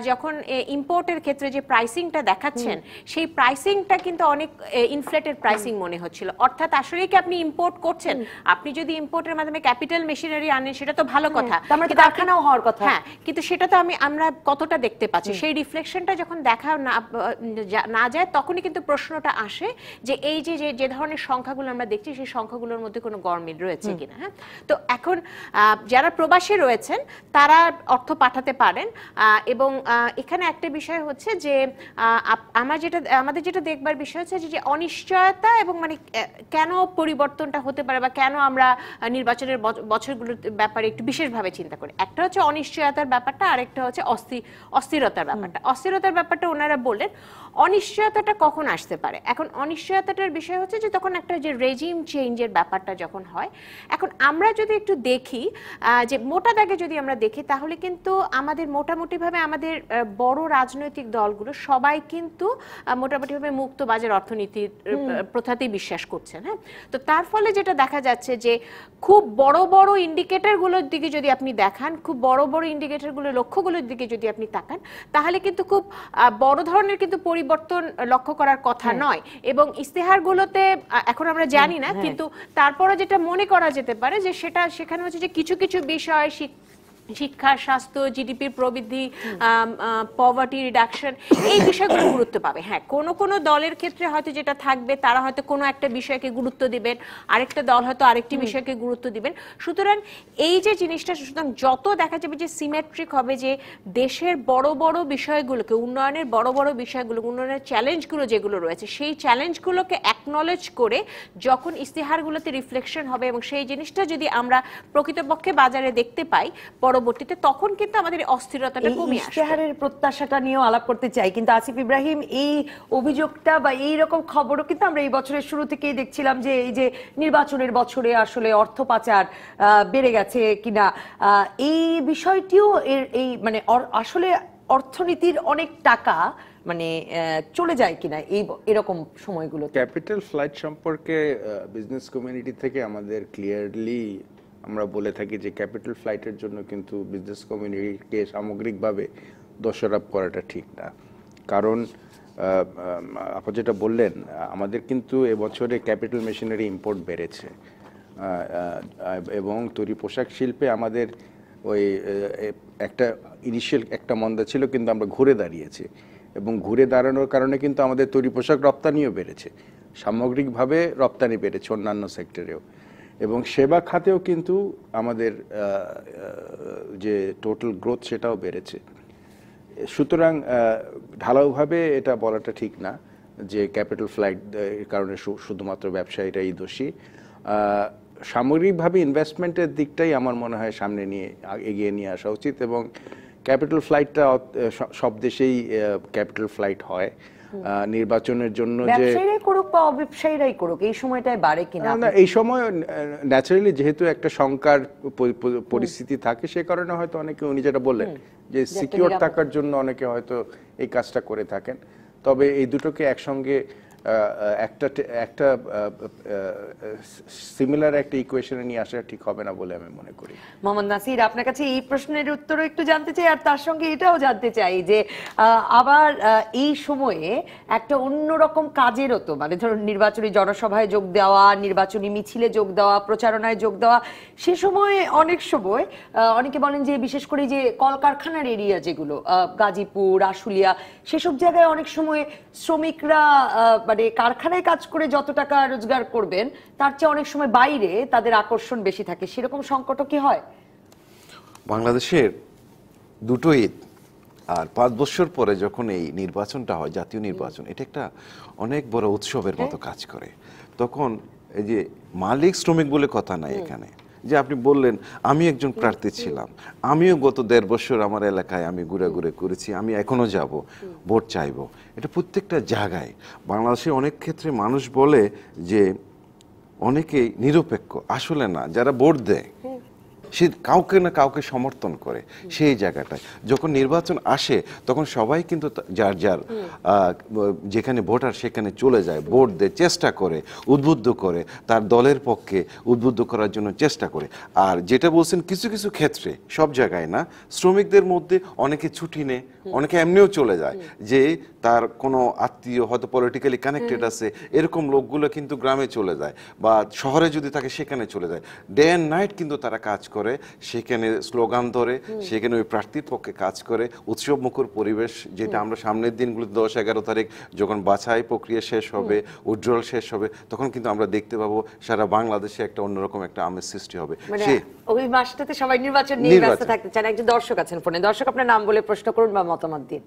যখন ইম্পোর্টের ক্ষেত্রে যে প্রাইসিংটা দেখাচ্ছেন সেই প্রাইসিংটা কিন্তু অনেক ইনফ্লেটেড প্রাইসিং মনে হচ্ছিল। অর্থাৎ আসলে কি আপনি ইম্পোর্ট করছেন, আপনি যদি ইম্পোর্টের মাধ্যমে ক্যাপিটাল মেশিনারি আনেন সেটা তো ভালো কথা, কারখানাও হওয়ার কথা। হ্যাঁ, কিন্তু সেটা তো আমরা কতটা দেখতে পাচ্ছি, সেই রিফ্লেকশনটা যখন দেখা না যায় তখনই কিন্তু প্রশ্নটা আসে যে এই যে ধরনের সংখ্যাগুলো আমরা দেখছি সেই সংখ্যাগুলোর মধ্যে কোনো গরমিল রয়েছে কিনা। হ্যাঁ, তো এখন যারা প্রবাসী রয়েছেন তারা অর্থ পাঠাতে পারেন, এবং এখানে একটা বিষয় হচ্ছে যে আমাদের যেটা দেখবার বিষয় হচ্ছে যে অনিশ্চয়তা এবং মানে কেন পরিবর্তনটা হতে পারে বা কেন আমরা নির্বাচনের বছরগুলোর ব্যাপারে একটু বিশেষভাবে চিন্তা করি। একটা হচ্ছে অনিশ্চয়তার ব্যাপারটা, আরেকটা হচ্ছে অস্থিরতার ব্যাপারটা। অস্থিরতার ব্যাপারটা ওনারা বললেন অনিশ্চয়তাটা কখন আসতে পারে। এখন অনিশ্চয়তাটার বিষয় হচ্ছে যে তখন একটা যে রেজিম চেঞ্জের ব্যাপারটা যখন হয়। এখন আমরা যদি একটু দেখি যে মোটা দাগে যদি আমরা দেখি তাহলে কিন্তু আমাদের মোটামুটিভাবে আমাদের বড় রাজনৈতিক দলগুলো সবাই কিন্তু মোটামুটিভাবে মুক্ত বাজার অর্থনীতির প্রথাতেই বিশ্বাস করছেন। হ্যাঁ, তো তার ফলে যেটা দেখা যাচ্ছে যে খুব বড় বড় ইন্ডিকেটরগুলোর দিকে যদি আপনি দেখান, খুব বড় বড় ইন্ডিকেটরগুলোর লক্ষ্যগুলোর দিকে যদি আপনি তাকান, তাহলে কিন্তু খুব বড় ধরনের কিন্তু পরিবর্তন লক্ষ্য করার কথা নয়। এবং ইস্তেহারগুলোতে এখন আমরা জানি না, কিন্তু তারপরে যেটা মনে করা যেতে পারে যে সেখানে হচ্ছে যে কিছু কিছু বিষয় শিক্ষা, স্বাস্থ্য, জিডিপির প্রবৃদ্ধি, পভার্টি রিডাকশন, এই বিষয়গুলো গুরুত্ব পাবে। হ্যাঁ, কোনো দলের ক্ষেত্রে হয়তো যেটা থাকবে তারা হয়তো কোনো একটা বিষয়কে গুরুত্ব দিবেন, আরেকটা দল হয়তো আরেকটি বিষয়কে গুরুত্ব দিবেন। সুতরাং এই যে জিনিসটা যত দেখা যাবে যে সিমেট্রিক হবে, যে দেশের বড় বড় বিষয়গুলোকে, উন্নয়নের বড় বড় বিষয়গুলো, উন্নয়নের চ্যালেঞ্জগুলো যেগুলো রয়েছে সেই চ্যালেঞ্জগুলোকে অ্যাকনলেজ করে যখন ইস্তেহারগুলোতে রিফ্লেকশন হবে এবং সেই জিনিসটা যদি আমরা প্রকৃতপক্ষে বাজারে দেখতে পাই পরবর্তীতে, তখন কিন্তু আমাদের অস্থিরতাটা কমে আসবে। ইশতেহারের প্রত্যাশাটা নিয়েও আলাপ করতে চাই, কিন্তু আসিফ ইব্রাহিম, এই অভিযোগটা বা এই রকম খবরও কিন্তু আমরা এই বছরের শুরু থেকেই দেখছিলাম যে এই যে নির্বাচনের বছরে আসলে অর্থ পাচার বেড়ে গেছে কিনা, এই বিষয়টিও এই মানে আসলে অর্থনীতির অনেক টাকা মানে চলে যায় কিনা এরকম সময়গুলো। ক্যাপিটাল ফ্লাইট সম্পর্কে বিজনেস কমিউনিটি থেকে আমাদের ক্লিয়ারলি আমরা বলে থাকি যে ক্যাপিটাল ফ্লাইটের জন্য কিন্তু বিজনেস কমিউনিটিকে সামগ্রিকভাবে দোষারোপ করাটা ঠিক না। কারণ আপনি যেটা বললেন, আমাদের কিন্তু এবছরে ক্যাপিটাল মেশিনারি ইম্পোর্ট বেড়েছে এবং তৈরি পোশাক শিল্পে আমাদের ওই একটা ইনিশিয়াল একটা মন্দা ছিল, কিন্তু আমরা ঘুরে দাঁড়িয়েছি এবং ঘুরে দাঁড়ানোর কারণে কিন্তু আমাদের তৈরি পোশাক রপ্তানিও বেড়েছে, সামগ্রিকভাবে রপ্তানি বেড়েছে অন্যান্য সেক্টরেও, এবং সেবা খাতেও কিন্তু আমাদের যে টোটাল গ্রোথ সেটাও বেড়েছে। সুতরাং ঢালাওভাবে এটা বলাটা ঠিক না যে ক্যাপিটাল ফ্লাইট এর কারণে শুধুমাত্র ব্যবসায়ীরাই দোষী। সামগ্রিকভাবে ইনভেস্টমেন্টের দিকটাই আমার মনে হয় সামনে এগিয়ে নিয়ে আসা উচিত, এবং ক্যাপিটাল ফ্লাইটটা সব দেশেই ক্যাপিটাল ফ্লাইট হয়। নির্বাচনের জন্য যে ব্যবসায়ীরাই করুক বা অব্যবসায়ীরাই করুক, এই সময়টায় বাড়ে কিনা, এই সময় ন্যাচারালি যেহেতু একটা শঙ্কার পরিস্থিতি থাকে, সে কারণে হয়তো অনেকে, উনি যেটা বললেন যে সিকিউর থাকার জন্য অনেকে হয়তো এই কাজটা করে থাকেন। তবে এই দুটোকে একসঙ্গে একটা সিমিলার একটা ইকুয়েশনে নিয়ে আসা ঠিক হবে না বলে আমি মনে করি। মোহাম্মদ নাসির, আপনার কাছে এই প্রশ্নের উত্তরও একটু জানতে চাই, আর তার সঙ্গে এটাও জানতে চাই যে আবার এই সময়ে একটা অন্যরকম কাজেরও তো, মানে ধরুন নির্বাচনী জনসভায় যোগ দেওয়া, নির্বাচনী মিছিলে যোগ দেওয়া, প্রচারণায় যোগ দেওয়া, সে সময় অনেক সময় অনেকে বলেন যে বিশেষ করে যে কলকারখানার এরিয়া যেগুলো গাজীপুর, আশুলিয়া, সেসব জায়গায় অনেক সময় শ্রমিকরা মানে কারখানায় কাজ করে যত টাকা রোজগার করবেন তার চেয়ে অনেক সময় বাইরে তাদের আকর্ষণ বেশি থাকে, সেরকম সংকটও কি হয়? বাংলাদেশের দুটো ঈদ আর 5 বছর পরে যখন এই নির্বাচনটা হয়, জাতীয় নির্বাচন, এটা একটা অনেক বড় উৎসবের মতো কাজ করে। তখন এই যে মালিক শ্রমিক বলে কথা নাই এখানে, যে আপনি বললেন আমি একজন প্রার্থী ছিলাম, আমিও গত 1.5 বছর আমার এলাকায় আমি ঘুরে ঘুরে করেছি, আমি এখনো যাব ভোট চাইবো। এটা প্রত্যেকটা জায়গায় বাংলাদেশে অনেক ক্ষেত্রে মানুষ বলে যে অনেকেই নিরপেক্ষ, আসলে না। যারা ভোট দেয় সে কাউকে না কাউকে সমর্থন করে। সেই জায়গাটায় যখন নির্বাচন আসে তখন সবাই কিন্তু যার যার যেখানে ভোটার সেখানে চলে যায়, ভোট দেয়, চেষ্টা করে, উদ্বুদ্ধ করে, তার দলের পক্ষে উদ্বুদ্ধ করার জন্য চেষ্টা করে। আর যেটা বলছেন কিছু কিছু ক্ষেত্রে, সব জায়গায় না, শ্রমিকদের মধ্যে অনেকে ছুটি নেয়, অনেকে এমনিও চলে যায়, যে তার কোনো আত্মীয় হয়তো পলিটিক্যালি কানেক্টেড আছে, এরকম লোকগুলো কিন্তু গ্রামে চলে যায়, বা শহরে যদি থাকে সেখানে চলে যায়। ডে অ্যান্ড নাইট কিন্তু তারা কাজ করে, সেখানে স্লোগান ধরে, সেখানে ওই প্রার্থীর পক্ষে কাজ করে। উৎসব মুখর পরিবেশ, যেটা আমরা সামনের দিনগুলোতে 10-11 তারিখ যখন বাছাই প্রক্রিয়া শেষ হবে, উজ্জ্বল শেষ হবে, তখন কিন্তু আমরা দেখতে পাবো সারা বাংলাদেশে একটা অন্যরকম একটা আমেজ সৃষ্টি হবে। ওই মাসটাতে সবাই নির্বাচন নিয়ে ব্যস্ত থাকতে চান। একজন দর্শক আছেন ফোনে। দর্শক, আপনার নাম বলে প্রশ্ন করুন বা মতামত দিন।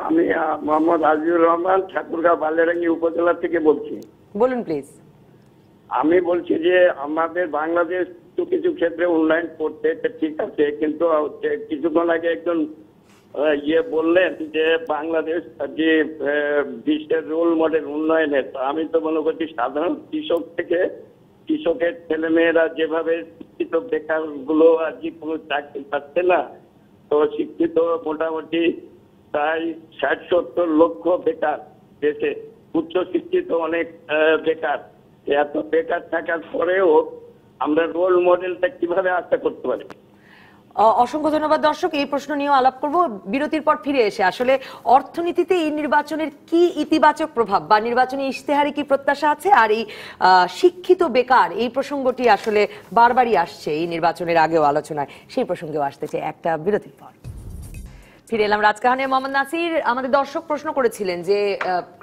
আমি মোহাম্মদ আজিজুর রহমান, ঠাকুরগাঁও বালিয়ারাঙ্গি উপজেলা থেকে বলছি। বলুন প্লিজ। আমি বলছি যে আমাদের বাংলাদেশ তো কিছু ক্ষেত্রে উন্নয়ন করতে ঠিক আছে, কিন্তু কিছুক্ষণ আগে একজন বললেন যে বাংলাদেশ যে বিশ্বের রোল মডেল উন্নয়নের। আমি তো মনে করছি সাধারণ কৃষক থেকে কৃষকের ছেলেমেয়েরা যেভাবে শিক্ষিত বেকার গুলো আজকে কোনো চাকরি পাচ্ছে না, তো শিক্ষিত মোটামুটি প্রায় 60-70 লক্ষ বেকার দেশে, উচ্চ শিক্ষিত অনেক বেকার। এত বেকার থাকার পরেও আমরা রোল মডেলটা কিভাবে আশা করতে পারি? অসংখ্য ধন্যবাদ দর্শক। এই প্রশ্ন নিয়েও আলাপ করব বিরতির পর ফিরে এসে। আসলে অর্থনীতিতে এই নির্বাচনের কি ইতিবাচক প্রভাব বা নির্বাচনী ইশতেহারে কি প্রত্যাশা আছে, আর এই শিক্ষিত বেকার এই প্রসঙ্গটি আসলে বারবারই আসছে এই নির্বাচনের আগেও আলোচনায়, সেই প্রসঙ্গেও আসতে চাই একটা বিরতির পর। ফিরে এলাম রাজকাহানে। মোহাম্মদ নাসির, আমাদের দর্শক প্রশ্ন করেছিলেন যে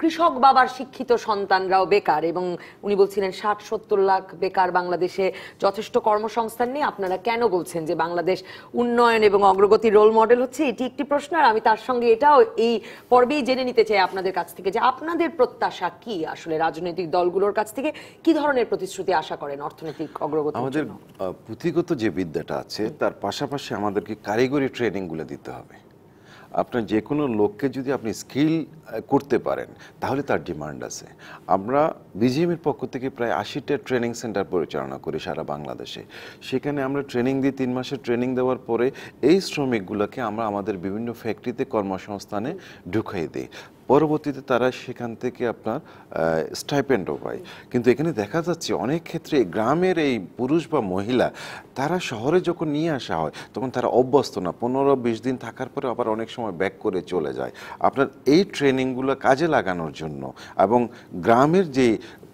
কৃষক বাবার শিক্ষিত সন্তানরাও বেকার, এবং উনি বলছিলেন 60-70 লাখ বেকার বাংলাদেশে, যথেষ্ট কর্মসংস্থান নেই। আপনারা কেন বলছেন যে বাংলাদেশ উন্নয়ন এবং অগ্রগতির রোল মডেল হচ্ছে? এটি একটি প্রশ্ন। আর আমি তার সঙ্গে এটাও এই পর্বেই জেনে নিতে চাই আপনাদের কাছ থেকে যে আপনাদের প্রত্যাশা কি, আসলে রাজনৈতিক দলগুলোর কাছ থেকে কি ধরনের প্রতিশ্রুতি আশা করেন অর্থনৈতিক অগ্রগতি? আমাদের পুঁথিগত যে বিদ্যাটা আছে তার পাশাপাশি আমাদেরকে কারিগরি ট্রেনিং গুলো দিতে হবে। আপনার যে কোনো লোককে যদি আপনি স্কিল করতে পারেন তাহলে তার ডিমান্ড আছে। আমরা বিজিএমের পক্ষ থেকে প্রায় 80টা ট্রেনিং সেন্টার পরিচালনা করি সারা বাংলাদেশে। সেখানে আমরা ট্রেনিং দিই, 3 মাসের ট্রেনিং দেওয়ার পরে এই শ্রমিকগুলোকে আমরা আমাদের বিভিন্ন ফ্যাক্টরিতে কর্মসংস্থানে ঢুকিয়ে দিই। পরবর্তীতে তারা সেখান থেকে আপনার স্টাইপেন্ডও পায়। কিন্তু এখানে দেখা যাচ্ছে অনেক ক্ষেত্রে গ্রামের এই পুরুষ বা মহিলা তারা শহরে যখন নিয়ে আসা হয় তখন তারা অভ্যস্ত না, 15-20 দিন থাকার পরে আবার অনেক সময় ব্যাক করে চলে যায়। আপনার এই ট্রেনিংগুলো কাজে লাগানোর জন্য, এবং গ্রামের যে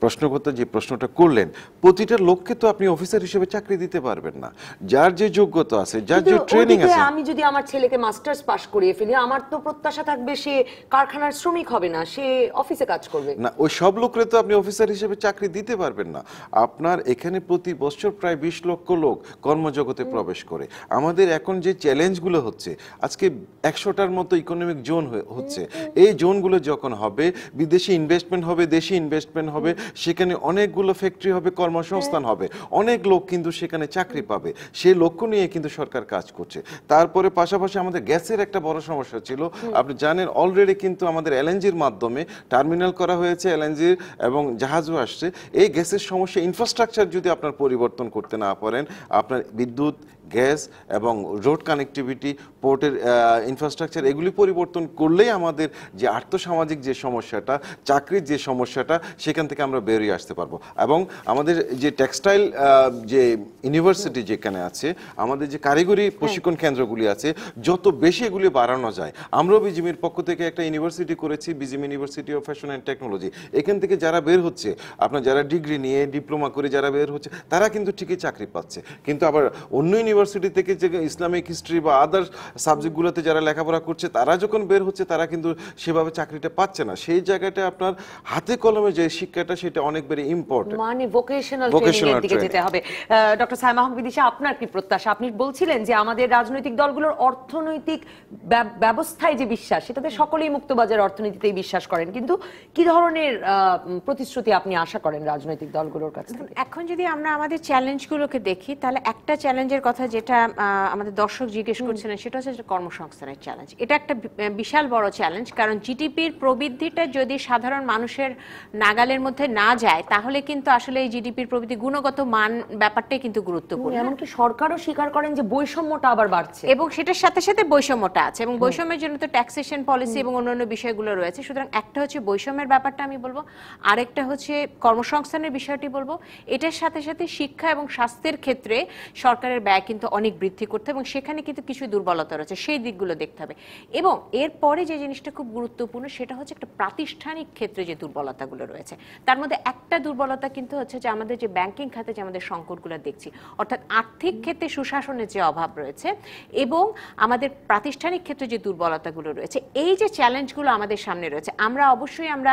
প্রশ্নকর্তা যে প্রশ্নটা করলেন, প্রতিটা লোককে তো আপনি অফিসার হিসেবে চাকরি দিতে পারবেন না। যার যে যোগ্যতা আছে, যার যে ট্রেনিং আছে। আমি যদি আমার ছেলেকে মাস্টার্স পাস করিয়ে ফেলি, আমার তো প্রত্যাশা থাকবে সে কারখানার শ্রমিক হবে না, সে অফিসে কাজ করবে না। ওই সব লোকরে তো আপনি অফিসার হিসেবে চাকরি দিতে পারবেন না। আপনার এখানে প্রতি বছর প্রায় 20 লক্ষ লোক কর্মজগতে প্রবেশ করে। আমাদের এখন যে চ্যালেঞ্জগুলো হচ্ছে, আজকে 100টার মতো ইকোনমিক জোন হচ্ছে। এই জোনগুলো যখন হবে, বিদেশি ইনভেস্টমেন্ট হবে, দেশি ইনভেস্টমেন্ট হবে, সেখানে অনেকগুলো ফ্যাক্টরি হবে, কর্মসংস্থান হবে, অনেক লোক কিন্তু সেখানে চাকরি পাবে। সেই লক্ষ্য নিয়ে কিন্তু সরকার কাজ করছে। তারপরে পাশাপাশি আমাদের গ্যাসের একটা বড় সমস্যা ছিল। আপনি জানেন অলরেডি কিন্তু আমাদের এলএনজির মাধ্যমে টার্মিনাল করা হয়েছে, এলএনজির, এবং জাহাজও আসছে। এই গ্যাসের সমস্যা, ইনফ্রাস্ট্রাকচার যদি আপনার পরিবর্তন করতে না পারেন, আপনার বিদ্যুৎ, গ্যাস এবং রোড কানেক্টিভিটি, পোর্টের ইনফ্রাস্ট্রাকচার, এগুলি পরিবর্তন করলেই আমাদের যে আর্থসামাজিক যে সমস্যাটা, চাকরির যে সমস্যাটা, সেখান থেকে আমরা বেরিয়ে আসতে পারবো। এবং আমাদের যে টেক্সটাইল যে ইউনিভার্সিটি যেখানে আছে, আমাদের যে কারিগরি প্রশিক্ষণ কেন্দ্রগুলি আছে, যত বেশি এগুলি বাড়ানো যায়। আমরাও বিজিএমের পক্ষ থেকে একটা ইউনিভার্সিটি করেছি, BGM university of fashion and technology. এখান থেকে যারা বের হচ্ছে, আপনার যারা ডিগ্রি নিয়ে ডিপ্লোমা করে যারা বের হচ্ছে, তারা কিন্তু ঠিকই চাকরি পাচ্ছে। কিন্তু আবার অন্য ইউনিভার্সিটি থেকে যে ইসলামিক হিস্ট্রি বা আদার সাবজেক্টগুলোতে যারা লেখাপড়া করছে তারা যখন বের হচ্ছে তারা কিন্তু সেভাবে চাকরিটা পাচ্ছে না। সেই জায়গাটা আপনার হাতে কলমে যে শিক্ষাটা সেটা অনেক বেশি ইম্পর্টেন্ট, মানে ভোকেশনাল ট্রেনিং এর দিকে যেতে হবে। ডক্টর সাইমা আহমেদ দিশা, আপনার কি প্রত্যাশা? আপনি বলছিলেন যে আমাদের রাজনৈতিক দলগুলোর অর্থনৈতিক ব্যবস্থায় যে বিশ্বাস, সেটাতে সকলেই মুক্তবাজার অর্থনীতিতেই বিশ্বাস করেন, কিন্তু কি ধরনের প্রতিশ্রুতি আপনি আশা করেন রাজনৈতিক দলগুলোর কাছ থেকে? এখন যদি আমরা আমাদের চ্যালেঞ্জগুলোকে দেখি, তাহলে একটা চ্যালেঞ্জের কথা যেটা আমাদের দর্শক জিজ্ঞেস করছিলেন, সেটা হচ্ছে কর্মসংস্থানের চ্যালেঞ্জ। এটা একটা বিশাল বড় চ্যালেঞ্জ, কারণ জিডিপির প্রবৃদ্ধিটা যদি সাধারণ মানুষের নাগালের মধ্যে না যায়, তাহলে কিন্তু আসলে এই জিডিপির প্রবৃদ্ধি গুণগত মান ব্যাপারটাই কিন্তু গুরুত্বপূর্ণ। এমনকি সরকারও স্বীকার করেন যে বৈষম্যটা আবার বাড়ছে, এবং সেটার সাথে সাথে বৈষম্যটা আছে, এবং বৈষম্যের জন্য তো ট্যাক্সেশন পলিসি এবং অন্যান্য বিষয়গুলো রয়েছে। সুতরাং একটা হচ্ছে বৈষম্যের ব্যাপারটা আমি বলবো, আরেকটা হচ্ছে কর্মসংস্থানের বিষয়টি বলবো। এটার সাথে সাথে শিক্ষা এবং স্বাস্থ্যের ক্ষেত্রে সরকারের ব্যয় কিন্তু অনেক বৃদ্ধি করতে, এবং সেখানে কিন্তু কিছু দুর্বলতা রয়েছে, সেই দিকগুলো দেখতে হবে। এবং এরপরে যে জিনিসটা খুব গুরুত্বপূর্ণ, সেটা হচ্ছে একটা প্রাতিষ্ঠানিক ক্ষেত্রে যে দুর্বলতাগুলো রয়েছে, তার মধ্যে একটা দুর্বলতা কিন্তু হচ্ছে যে আমাদের যে ব্যাংকিং খাতে যে আমাদের সংকটগুলো দেখছি, অর্থাৎ আর্থিক ক্ষেত্রে সুশাসনের যে অভাব রয়েছে এবং আমাদের প্রাতিষ্ঠানিক ক্ষেত্রে যে দুর্বলতাগুলো রয়েছে, এই যে চ্যালেঞ্জগুলো আমাদের সামনে রয়েছে, আমরা অবশ্যই আমরা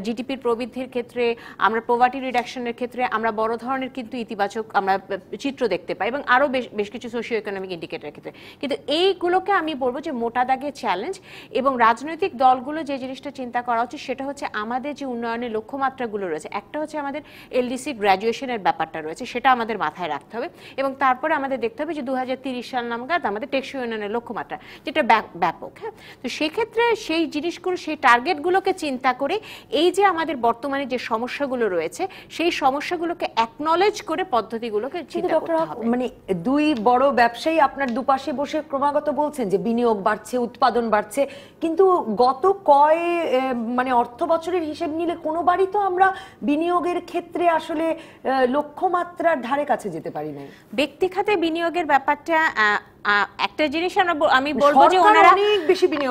জিডিপির প্রবৃদ্ধির ক্ষেত্রে, আমরা পভার্টি রিডাকশনের ক্ষেত্রে আমরা বড় ধরনের কিন্তু ইতিবাচক আমরা চিত্র দেখতে পাই, এবং আরও বেশ কিছু সোশিও ইকোনমিক ইন্ডিকেটরের ক্ষেত্রে। কিন্তু এইগুলোকে আমি বলবো যে মোটা দাগে চ্যালেঞ্জ, এবং রাজনৈতিক দলগুলো যে জিনিসটা চিন্তা করা উচিত সেটা হচ্ছে আমাদের যে উন্নয়নের লক্ষ্যমাত্রাগুলো রয়েছে, একটা হচ্ছে আমাদের এলডিসি গ্র্যাজুয়েশনের ব্যাপারটা রয়েছে, সেটা আমাদের মাথায় রাখতে হবে, এবং তারপরে আমাদের দেখতে হবে যে 2030 সাল নাগাদ আমাদের টেকসই উন্নয়নের লক্ষ্যমাত্রা, যেটা ব্যাপক। হ্যাঁ, তো সেক্ষেত্রে সেই জিনিসগুলো, সেই টার্গেটগুলোকে চিন্তা করে এই যে আমাদের বর্তমানে যে সমস্যাগুলো রয়েছে, সেই সমস্যাগুলোকে অ্যাকনলেজ করে পদ্ধতিগুলোকে চিন্তা করতে হবে। মানে দুই বড় ব্যবসায়ী আপনার দুপাশে বসে ক্রমাগত বলছেন যে বিনিয়োগ বাড়ছে, উৎপাদন বাড়ছে, কিন্তু গত মানে অর্থ বছরের হিসেব নিলে কোনোবারই তো আমরা বিনিয়োগের ক্ষেত্রে আসলে লক্ষ্যমাত্রার ধারে কাছে যেতে পারি না। ব্যক্তি খাতে বিনিয়োগের ব্যাপারটা একটা জিনিস আমি বলবো যে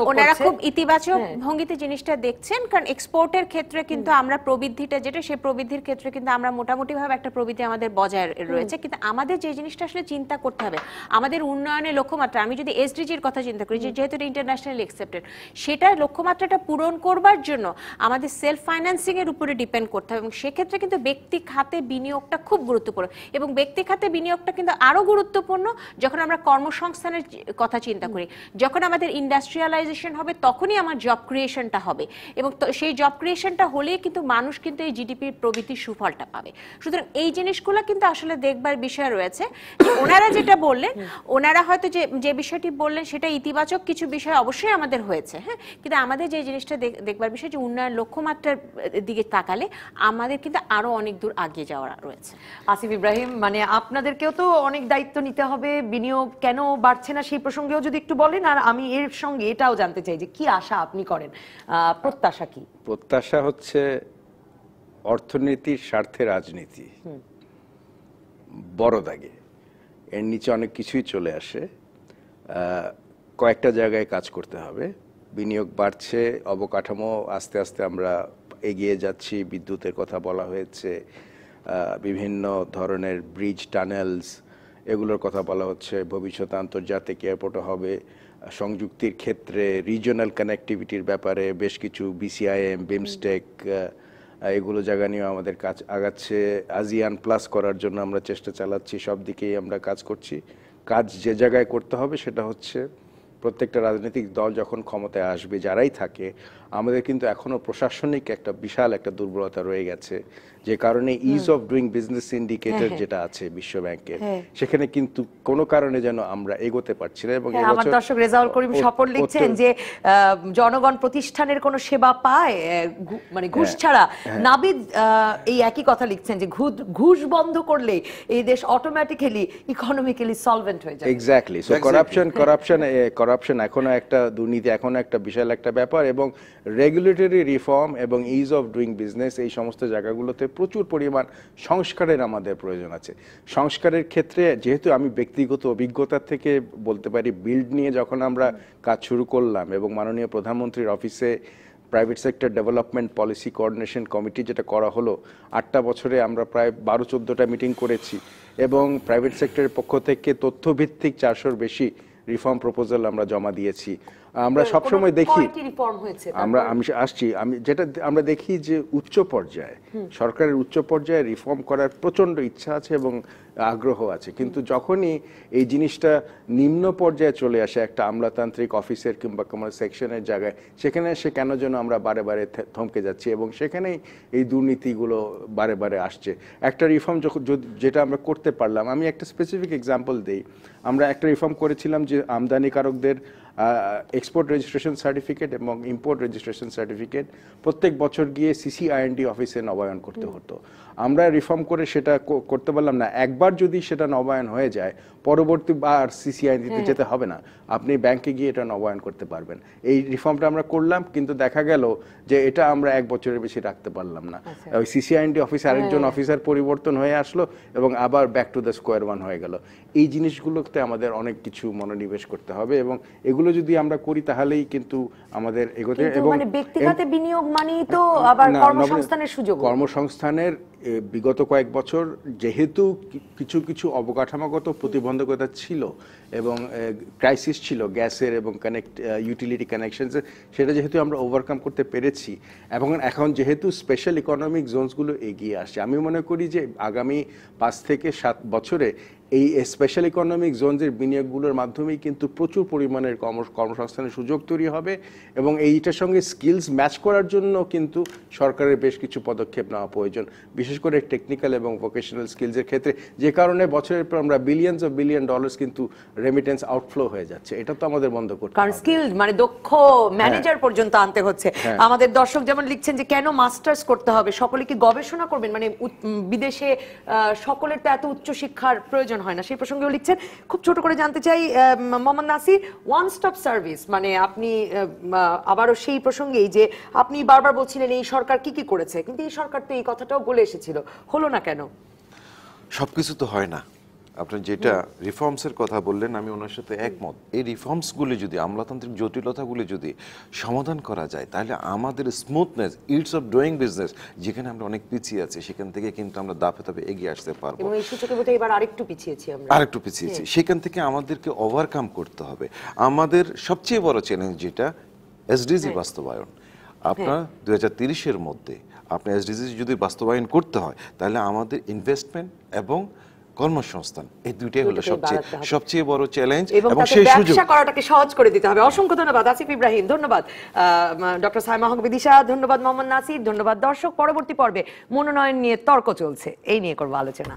ওনারা খুব ইতিবাচক ভঙ্গিতে জিনিসটা দেখছেন, কারণ এক্সপোর্টের ক্ষেত্রে কিন্তু আমরা প্রবৃদ্ধিটা যেটা, সেই প্রবৃদ্ধির ক্ষেত্রে কিন্তু আমরা মোটামুটি ভাবে একটা প্রবৃদ্ধি আমাদের বজায় রয়েছে। কিন্তু আমাদের যে জিনিসটা আসলে চিন্তা করতে হবে, আমাদের উন্নয়নের লক্ষ্যমাত্রা, আমি যদি এসডিজির কথা চিন্তা করি, যেহেতু এটা ইন্টারন্যাশনালি অ্যাকসেপ্টেড, সেটা লক্ষ্যমাত্রাটা পূরণ করবার জন্য আমাদের সেলফ ফাইন্যান্সিং এর উপরে ডিপেন্ড করতে হবে, এবং সেক্ষেত্রে কিন্তু ব্যক্তি খাতে বিনিয়োগটা খুব গুরুত্বপূর্ণ। এবং ব্যক্তি খাতে বিনিয়োগটা কিন্তু আরো গুরুত্বপূর্ণ যখন আমরা কর্মসংস্থানের কথা চিন্তা করি। যখন আমাদের ইন্ডাস্ট্রিয়ালাইজেশন হবে, তখনই আমার জব ক্রিয়েশনটা হবে, এবং সেই জব ক্রিয়েশনটা হলে কিন্তু মানুষ কিন্তু এই জিডিপির প্রবৃদ্ধির সুফলটা পাবে। সুতরাং এই জিনিসগুলো কিন্তু আসলে দেখবার বিষয় রয়েছে। ওনারা যেটা বললেন, ওনারা হয়তো যে বিষয়টি বললেন সেটা ইতিবাচক কিছু বিষয় অবশ্যই আমাদের হয়েছে, হ্যাঁ, কিন্তু আমাদের যে জিনিসটা দেখবার বিষয় যে উন্নয়ন লক্ষ্যমাত্রার দিকে তাকালে আমাদের কিন্তু আরো অনেক দূর আগিয়ে যাওয়া রয়েছে। আসিফ ইব্রাহিম, মানে আপনাদেরকেও তো অনেক দায়িত্ব নিতে হবে, বিনিয়োগ কেন বাড়ছে না সেই প্রসঙ্গেও যদি একটু বলেন। আর আমি এর সঙ্গে এটাও জানতে চাই যে কি আশা আপনি করেন, প্রত্যাশা কি? প্রত্যাশা হচ্ছে অর্থনীতির স্বার্থে রাজনীতি বড় দাগে, এর নিচে অনেক কিছুই চলে আসে। কয়েকটা জায়গায় কাজ করতে হবে। বিনিয়োগ বাড়ছে, অবকাঠামো আস্তে আস্তে আমরা এগিয়ে যাচ্ছি, বিদ্যুতের কথা বলা হয়েছে, বিভিন্ন ধরনের ব্রিজ, টানেলস, এগুলোর কথা বলা হচ্ছে। ভবিষ্যতে আন্তর্জাতিক এয়ারপোর্টও হবে। সংযুক্তির ক্ষেত্রে রিজিওনাল কানেক্টিভিটির ব্যাপারে বেশ কিছু বিসিআইএম, বিমস্টেক, এগুলো জায়গা নিয়েও আমাদের কাজ আগাচ্ছে। ASEAN প্লাস করার জন্য আমরা চেষ্টা চালাচ্ছি, সব দিকেই আমরা কাজ করছি। কাজ যে জায়গায় করতে হবে সেটা হচ্ছে প্রত্যেকটা রাজনৈতিক দল যখন ক্ষমতায় আসবে, যারাই থাকে, আমাদের কিন্তু এখনো প্রশাসনিক একটা বিশাল একটা দুর্বলতা রয়ে গেছে, যে কারণে is of doing business indicator যেটা আছে বিশ্ব ব্যাংকের, সেখানে কিন্তু কোনো কারণে যেন আমরা এগোতে পারছি না। এবং আমার দর্শক রেজাউল করিম স্বপন লিখছেন যে জনগণ প্রতিষ্ঠানের কোনো সেবা পায় মানে ঘুষ ছাড়া। নাবিদ এই একই কথা লিখছেন যে ঘুষ বন্ধ করলে এই দেশ অটোমেটিক্যালি ইকোনমিক্যালি সলভেন্ট হয়ে যায়। এক্স্যাক্টলি। সো কারাপশন এখনো একটা দুর্নীতি, এখনো একটা বিশাল একটা ব্যাপার, এবং রেগুলেটরি রিফর্ম এবং ইজ অফ ডুইং বিজনেস, এই সমস্ত জায়গাগুলোতে প্রচুর পরিমাণ সংস্কারের আমাদের প্রয়োজন আছে। সংস্কারের ক্ষেত্রে যেহেতু আমি ব্যক্তিগত অভিজ্ঞতা থেকে বলতে পারি, বিল্ড নিয়ে যখন আমরা কাজ শুরু করলাম এবং মাননীয় প্রধানমন্ত্রীর অফিসে private sector development policy coordination committee যেটা করা হলো, 8টা বছরে আমরা প্রায় 12-14টা মিটিং করেছি এবং প্রাইভেট সেক্টরের পক্ষ থেকে তথ্যভিত্তিক 400-র বেশি রিফর্ম প্রপোজাল আমরা জমা দিয়েছি। আমরা সবসময় দেখি, আমি আসছি, যেটা আমরা দেখি যে উচ্চ পর্যায়ে সরকারের উচ্চ পর্যায়ে রিফর্ম করার প্রচন্ড ইচ্ছা আছে এবং আগ্রহ আছে, কিন্তু যখনই এই জিনিসটা নিম্ন পর্যায়ে চলে আসে একটা আমলাতান্ত্রিক অফিসের কিংবা কোনো সেকশনের জায়গায়, সেখানে সে কেন যেন আমরা বারে বারে থমকে যাচ্ছি এবং সেখানেই এই দুর্নীতিগুলো বারে বারে আসছে। একটা রিফর্ম যেটা আমরা করতে পারলাম, আমি একটা স্পেসিফিক এক্সাম্পল দিই। আমরা একটা রিফর্ম করেছিলাম যে আমদানিকারকদের এক্সপোর্ট রেজিস্ট্রেশন সার্টিফিকেট এবং ইম্পোর্ট রেজিস্ট্রেশন সার্টিফিকেট প্রত্যেক বছর গিয়ে CCIND অফিসে নবায়ন করতে হতো। আমরা রিফর্ম করে সেটা করতে পারলাম না। একবার যদি সেটা নবায়ন হয়ে যায়, পরবর্তীবার CCIND-তে যেতে হবে না, আপনি ব্যাংকে গিয়ে এটা নবায়ন করতে পারবেন। এই রিফর্মটা আমরা করলাম, কিন্তু দেখা গেল যে এটা আমরা 1 বছরের বেশি রাখতে পারলাম না। ওই CCIND অফিসে আরেকজন অফিসার পরিবর্তন হয়ে আসলো এবং আবার back to the square one হয়ে গেল। এই জিনিসগুলোতে আমাদের অনেক কিছু মনোনিবেশ করতে হবে এবং এগুলো যদি আমরা করি তাহলেই কিন্তু আমাদের এগোতে। এবং ব্যক্তিগত বিনিয়োগ মানেই তো আবার কর্মসংস্থানের সুযোগ। কর্মসংস্থানের বিগত কয়েক বছর যেহেতু কিছু কিছু অবকাঠামোগত প্রতিবন্ধকতা ছিল এবং ক্রাইসিস ছিল গ্যাসের এবং ইউটিলিটি কানেকশনসের, সেটা যেহেতু আমরা ওভারকাম করতে পেরেছি এবং এখন যেহেতু স্পেশাল ইকোনমিক জোনসগুলো এগিয়ে আসছে, আমি মনে করি যে আগামী 5 থেকে 7 বছরে এই স্পেশাল ইকোনমিক জোনসের বিনিয়োগগুলোর মাধ্যমেই কিন্তু প্রচুর পরিমাণের কর্মসংস্থানের সুযোগ তৈরি হবে এবং এইটার সঙ্গে স্কিলস ম্যাচ করার জন্য কিন্তু সরকারের বেশ কিছু পদক্ষেপ নেওয়া প্রয়োজন, বিশেষ করে টেকনিক্যাল এবং ভোকেশনাল স্কিলসের ক্ষেত্রে, যে কারণে বছরের পর আমরা বিলিয়ন ডলার্স কিন্তু রেমিটেন্স আউটফ্লো হয়ে যাচ্ছে। এটা তো আমাদের বন্ধ করতে হবে। কারণ স্কিল মানে দক্ষ ম্যানেজার পর্যন্ত আনতে হচ্ছে। আমাদের দর্শক যেমন লিখছেন যে কেন মাস্টার্স করতে হবে, সকলে কি গবেষণা করবেন, মানে বিদেশে সকলের তো এত উচ্চ শিক্ষার প্রয়োজন হয় না, সেই প্রসঙ্গেও লিখছেন। খুব ছোট করে জানতে চাই Mohammad Nasir, one stop service মানে আপনি আবারও সেই প্রসঙ্গেই যে আপনি বারবার বলছিলেন এই সরকার কি কি করেছে, কিন্তু এই সরকার তো এই কথাটাও বলে এসেছিল, হলো না কেন? সবকিছু তো হয় না। আপনি যেটা রিফর্মসের কথা বললেন, আমি ওনার সাথে একমত। এই রিফর্মসগুলি যদি, আমলাতান্ত্রিক জটিলতাগুলি যদি সমাধান করা যায়, তাহলে আমাদের smoothness, it's of doing business, যেখানে আমরা অনেক পিছিয়ে আছি, সেখান থেকে কিন্তু আমরা দাপে দাপে এগিয়ে আসতে পারবো। এবং এই সূচকে বোধহয় এবার আরেকটু পিছিয়েছি আমরা, আরেকটু পিছিয়েছি। সেখান থেকে আমাদেরকে ওভারকাম করতে হবে। আমাদের সবচেয়ে বড় চ্যালেঞ্জ যেটা এসডিজি বাস্তবায়ন। আপনার 2030-এর মধ্যে আপনার এসডিজি যদি বাস্তবায়ন করতে হয়, তাহলে আমাদের ইনভেস্টমেন্ট এবং কর্মসংস্থান, এই দুইটাই হলো সবচেয়ে বড় চ্যালেঞ্জ এবং সেই ব্যবসা করাটাকে সহজ করে দিতে হবে। অসংখ্য ধন্যবাদ আসিফ ইব্রাহিম, ধন্যবাদ ডক্টর সাইমা হক বিদিশা, ধন্যবাদ মোহাম্মদ নাসির, ধন্যবাদ দর্শক। পরবর্তী পর্বে মনোনয়ন নিয়ে তর্ক চলছে, এই নিয়ে করবো আলোচনা।